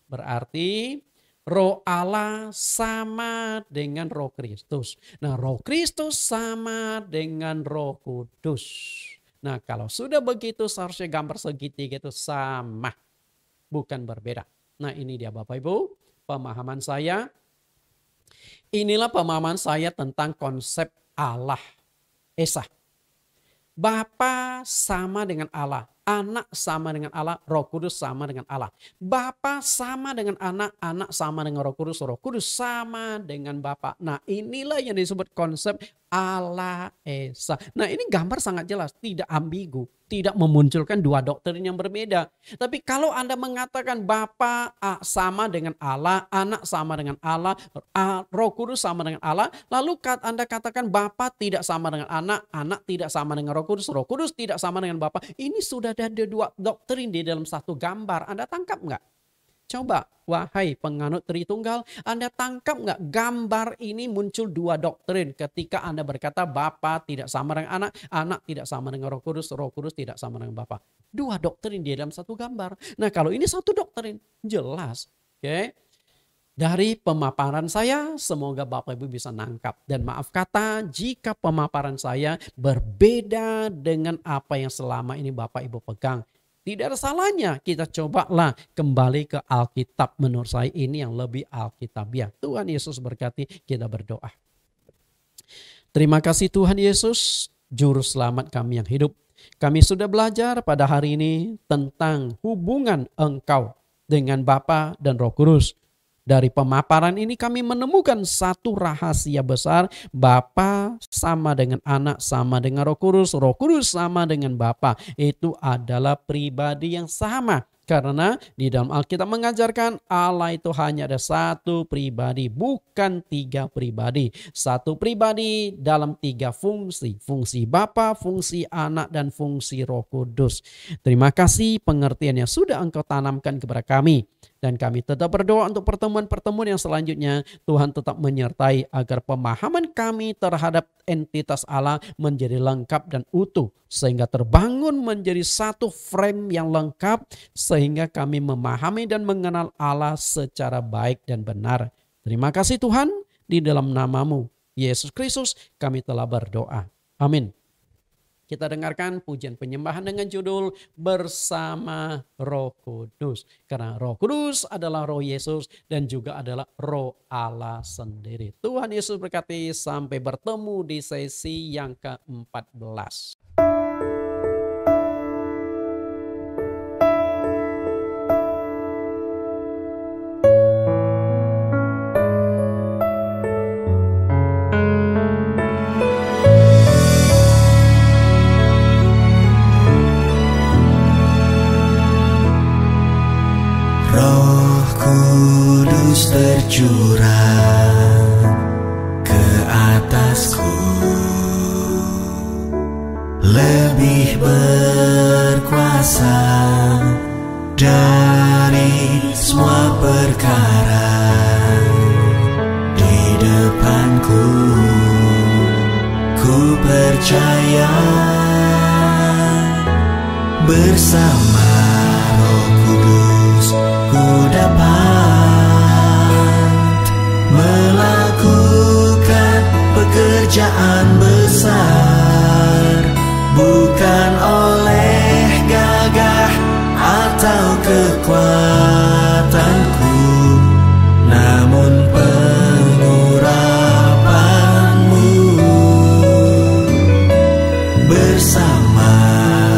S1: Berarti Roh Allah sama dengan Roh Kristus. Nah, Roh Kristus sama dengan Roh Kudus. Nah, kalau sudah begitu seharusnya gambar segitiga itu sama, bukan berbeda. Nah, ini dia Bapak Ibu, pemahaman saya. Inilah pemahaman saya tentang konsep Allah Esa. Bapa sama dengan Allah. Anak sama dengan Allah, Roh Kudus sama dengan Allah. Bapa sama dengan anak, anak sama dengan Roh Kudus sama dengan Bapa. Nah, inilah yang disebut konsep Allah Esa. Nah, ini gambar sangat jelas, tidak ambigu, tidak memunculkan dua doktrin yang berbeda. Tapi kalau Anda mengatakan Bapa sama dengan Allah, anak sama dengan Allah, Roh Kudus sama dengan Allah, lalu Anda katakan Bapa tidak sama dengan anak, anak tidak sama dengan Roh Kudus tidak sama dengan Bapa. Ini sudah ada dua doktrin di dalam satu gambar. Anda tangkap nggak? Coba, wahai penganut Tritunggal, Anda tangkap nggak gambar ini muncul dua doktrin ketika Anda berkata Bapa tidak sama dengan anak, anak tidak sama dengan Roh Kudus tidak sama dengan Bapa. Dua doktrin di dalam satu gambar. Nah, kalau ini satu doktrin, jelas. Oke. Dari pemaparan saya, semoga Bapak Ibu bisa nangkap. Dan maaf kata, jika pemaparan saya berbeda dengan apa yang selama ini Bapak Ibu pegang, tidak ada salahnya kita cobalah kembali ke Alkitab. Menurut saya ini yang lebih Alkitabiah. Tuhan Yesus berkati, kita berdoa. Terima kasih Tuhan Yesus, Juru Selamat kami yang hidup. Kami sudah belajar pada hari ini tentang hubungan Engkau dengan Bapa dan Roh Kudus. Dari pemaparan ini kami menemukan satu rahasia besar. Bapa sama dengan Anak, sama dengan Roh Kudus sama dengan Bapa. Itu adalah pribadi yang sama. Karena di dalam Alkitab mengajarkan Allah itu hanya ada satu pribadi, bukan tiga pribadi. Satu pribadi dalam tiga fungsi. Fungsi Bapa, fungsi Anak, dan fungsi Roh Kudus. Terima kasih pengertian yang sudah Engkau tanamkan kepada kami. Dan kami tetap berdoa untuk pertemuan-pertemuan yang selanjutnya. Tuhan tetap menyertai agar pemahaman kami terhadap entitas Allah menjadi lengkap dan utuh. Sehingga terbangun menjadi satu frame yang lengkap. Sehingga kami memahami dan mengenal Allah secara baik dan benar. Terima kasih Tuhan, di dalam nama-Mu Yesus Kristus kami telah berdoa. Amin. Kita dengarkan pujian penyembahan dengan judul Bersama Roh Kudus. Karena Roh Kudus adalah Roh Yesus dan juga adalah Roh Allah sendiri. Tuhan Yesus berkati, sampai bertemu di sesi yang ke-14.
S2: Tercurah ke atasku, lebih berkuasa dari semua perkara di depanku. Ku percaya bersama Roh Kudus ku dapat melakukan pekerjaan besar, bukan oleh gagah atau kekuatanku, namun pengurapan-Mu. Bersama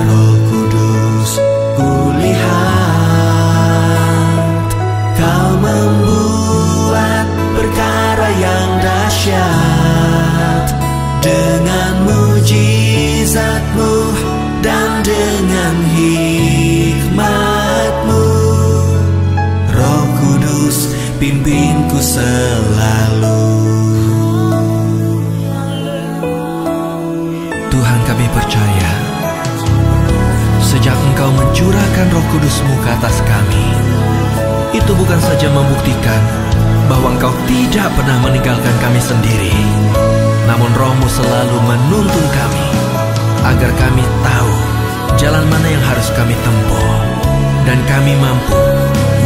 S2: Roh Kudus ku lihat Kau membuat perkara yang dahsyat dengan mujizat-Mu dan dengan hikmat-Mu. Roh Kudus pimpinku selalu.
S3: Tuhan, kami percaya sejak Engkau mencurahkan Roh Kudus-Mu ke atas kami, itu bukan saja membuktikan bahwa Engkau tidak pernah meninggalkan kami sendiri, namun Roh-Mu selalu menuntun kami agar kami tahu jalan mana yang harus kami tempuh, dan kami mampu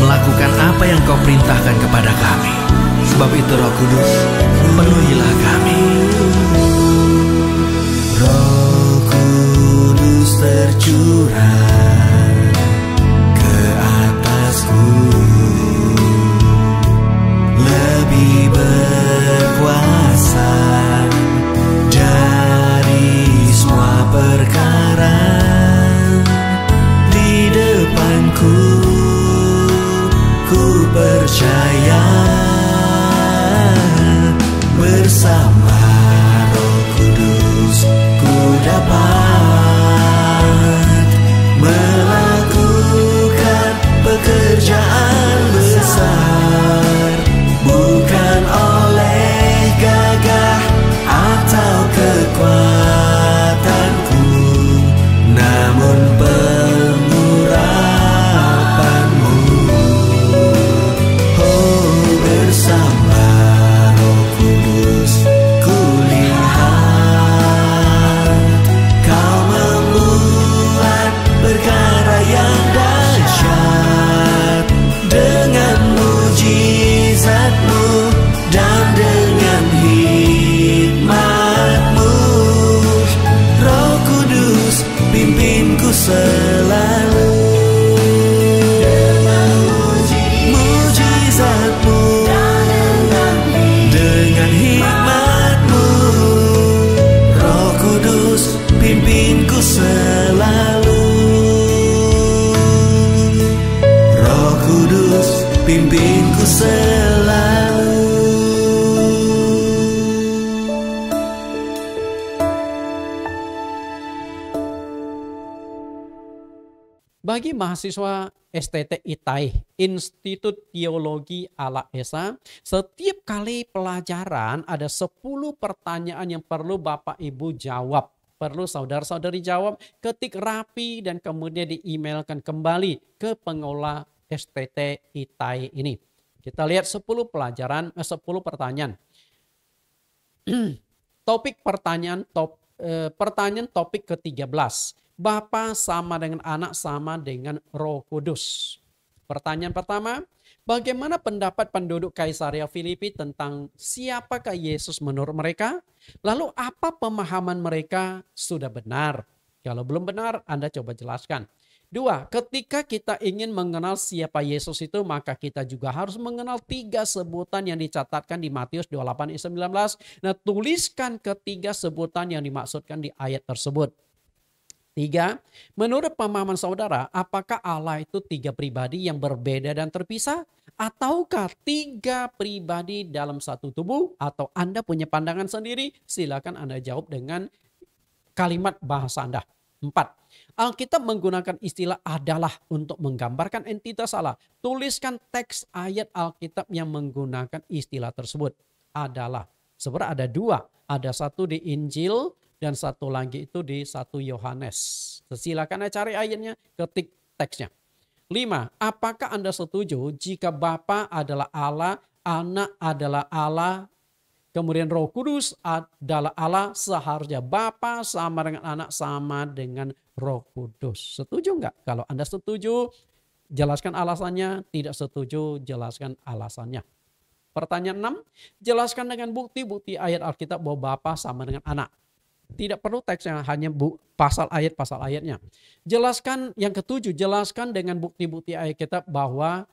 S3: melakukan apa yang Kau perintahkan kepada kami. Sebab itu Roh Kudus, penuhilah kami.
S2: Roh Kudus tercurah ke atasku, lebih berkuasa dari semua perkara di depanku. Ku percaya bersama Roh Kudus ku dapat melakukan pekerjaan
S1: Bagi mahasiswa STT ITAI, Institut Teologi Ala Esa, setiap kali pelajaran ada 10 pertanyaan yang perlu Bapak Ibu jawab. Perlu saudara-saudari jawab, ketik rapi dan kemudian di-emailkan kembali ke pengelola STT ITAI ini. Kita lihat 10 pertanyaan. Pertanyaan topik ke-13. Bapa sama dengan anak sama dengan Roh Kudus. Pertanyaan pertama, bagaimana pendapat penduduk Kaisaria Filipi tentang siapakah Yesus menurut mereka? Lalu apa pemahaman mereka sudah benar? Kalau belum benar, Anda coba jelaskan. 2, ketika kita ingin mengenal siapa Yesus itu, maka kita juga harus mengenal 3 sebutan yang dicatatkan di Matius 28:19. Nah, tuliskan ketiga sebutan yang dimaksudkan di ayat tersebut. 3, menurut pemahaman saudara, apakah Allah itu 3 pribadi yang berbeda dan terpisah? Ataukah 3 pribadi dalam satu tubuh? Atau Anda punya pandangan sendiri? Silakan Anda jawab dengan kalimat bahasa Anda. 4, Alkitab menggunakan istilah adalah untuk menggambarkan entitas Allah. Tuliskan teks ayat Alkitab yang menggunakan istilah tersebut. Adalah. Sebenarnya ada 2. Ada satu di Injil dan satu lagi itu di 1 Yohanes. Silakan cari ayatnya, ketik teksnya. 5, apakah Anda setuju jika Bapa adalah Allah, Anak adalah Allah, kemudian Roh Kudus adalah Allah, seharusnya Bapa sama dengan Anak sama dengan Roh Kudus. Setuju enggak? Kalau Anda setuju, jelaskan alasannya. Tidak setuju, jelaskan alasannya. Pertanyaan 6, jelaskan dengan bukti-bukti ayat Alkitab bahwa Bapa sama dengan Anak. Tidak perlu teksnya, hanya pasal ayatnya. Jelaskan yang ke-7, jelaskan dengan bukti-bukti ayat kitab bahwa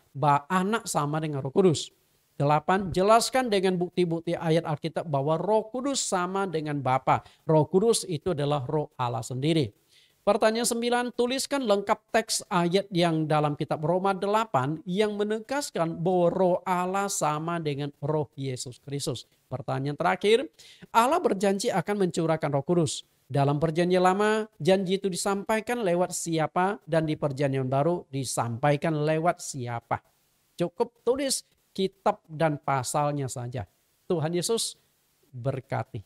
S1: Anak sama dengan Roh Kudus. 8, jelaskan dengan bukti-bukti ayat Alkitab bahwa Roh Kudus sama dengan Bapa. Roh Kudus itu adalah Roh Allah sendiri. Pertanyaan 9, tuliskan lengkap teks ayat yang dalam kitab Roma 8 yang menegaskan bahwa Roh Allah sama dengan Roh Yesus Kristus. Pertanyaan terakhir, Allah berjanji akan mencurahkan Roh Kudus. Dalam perjanjian lama, janji itu disampaikan lewat siapa dan di perjanjian baru disampaikan lewat siapa. Cukup tulis kitab dan pasalnya saja. Tuhan Yesus berkati.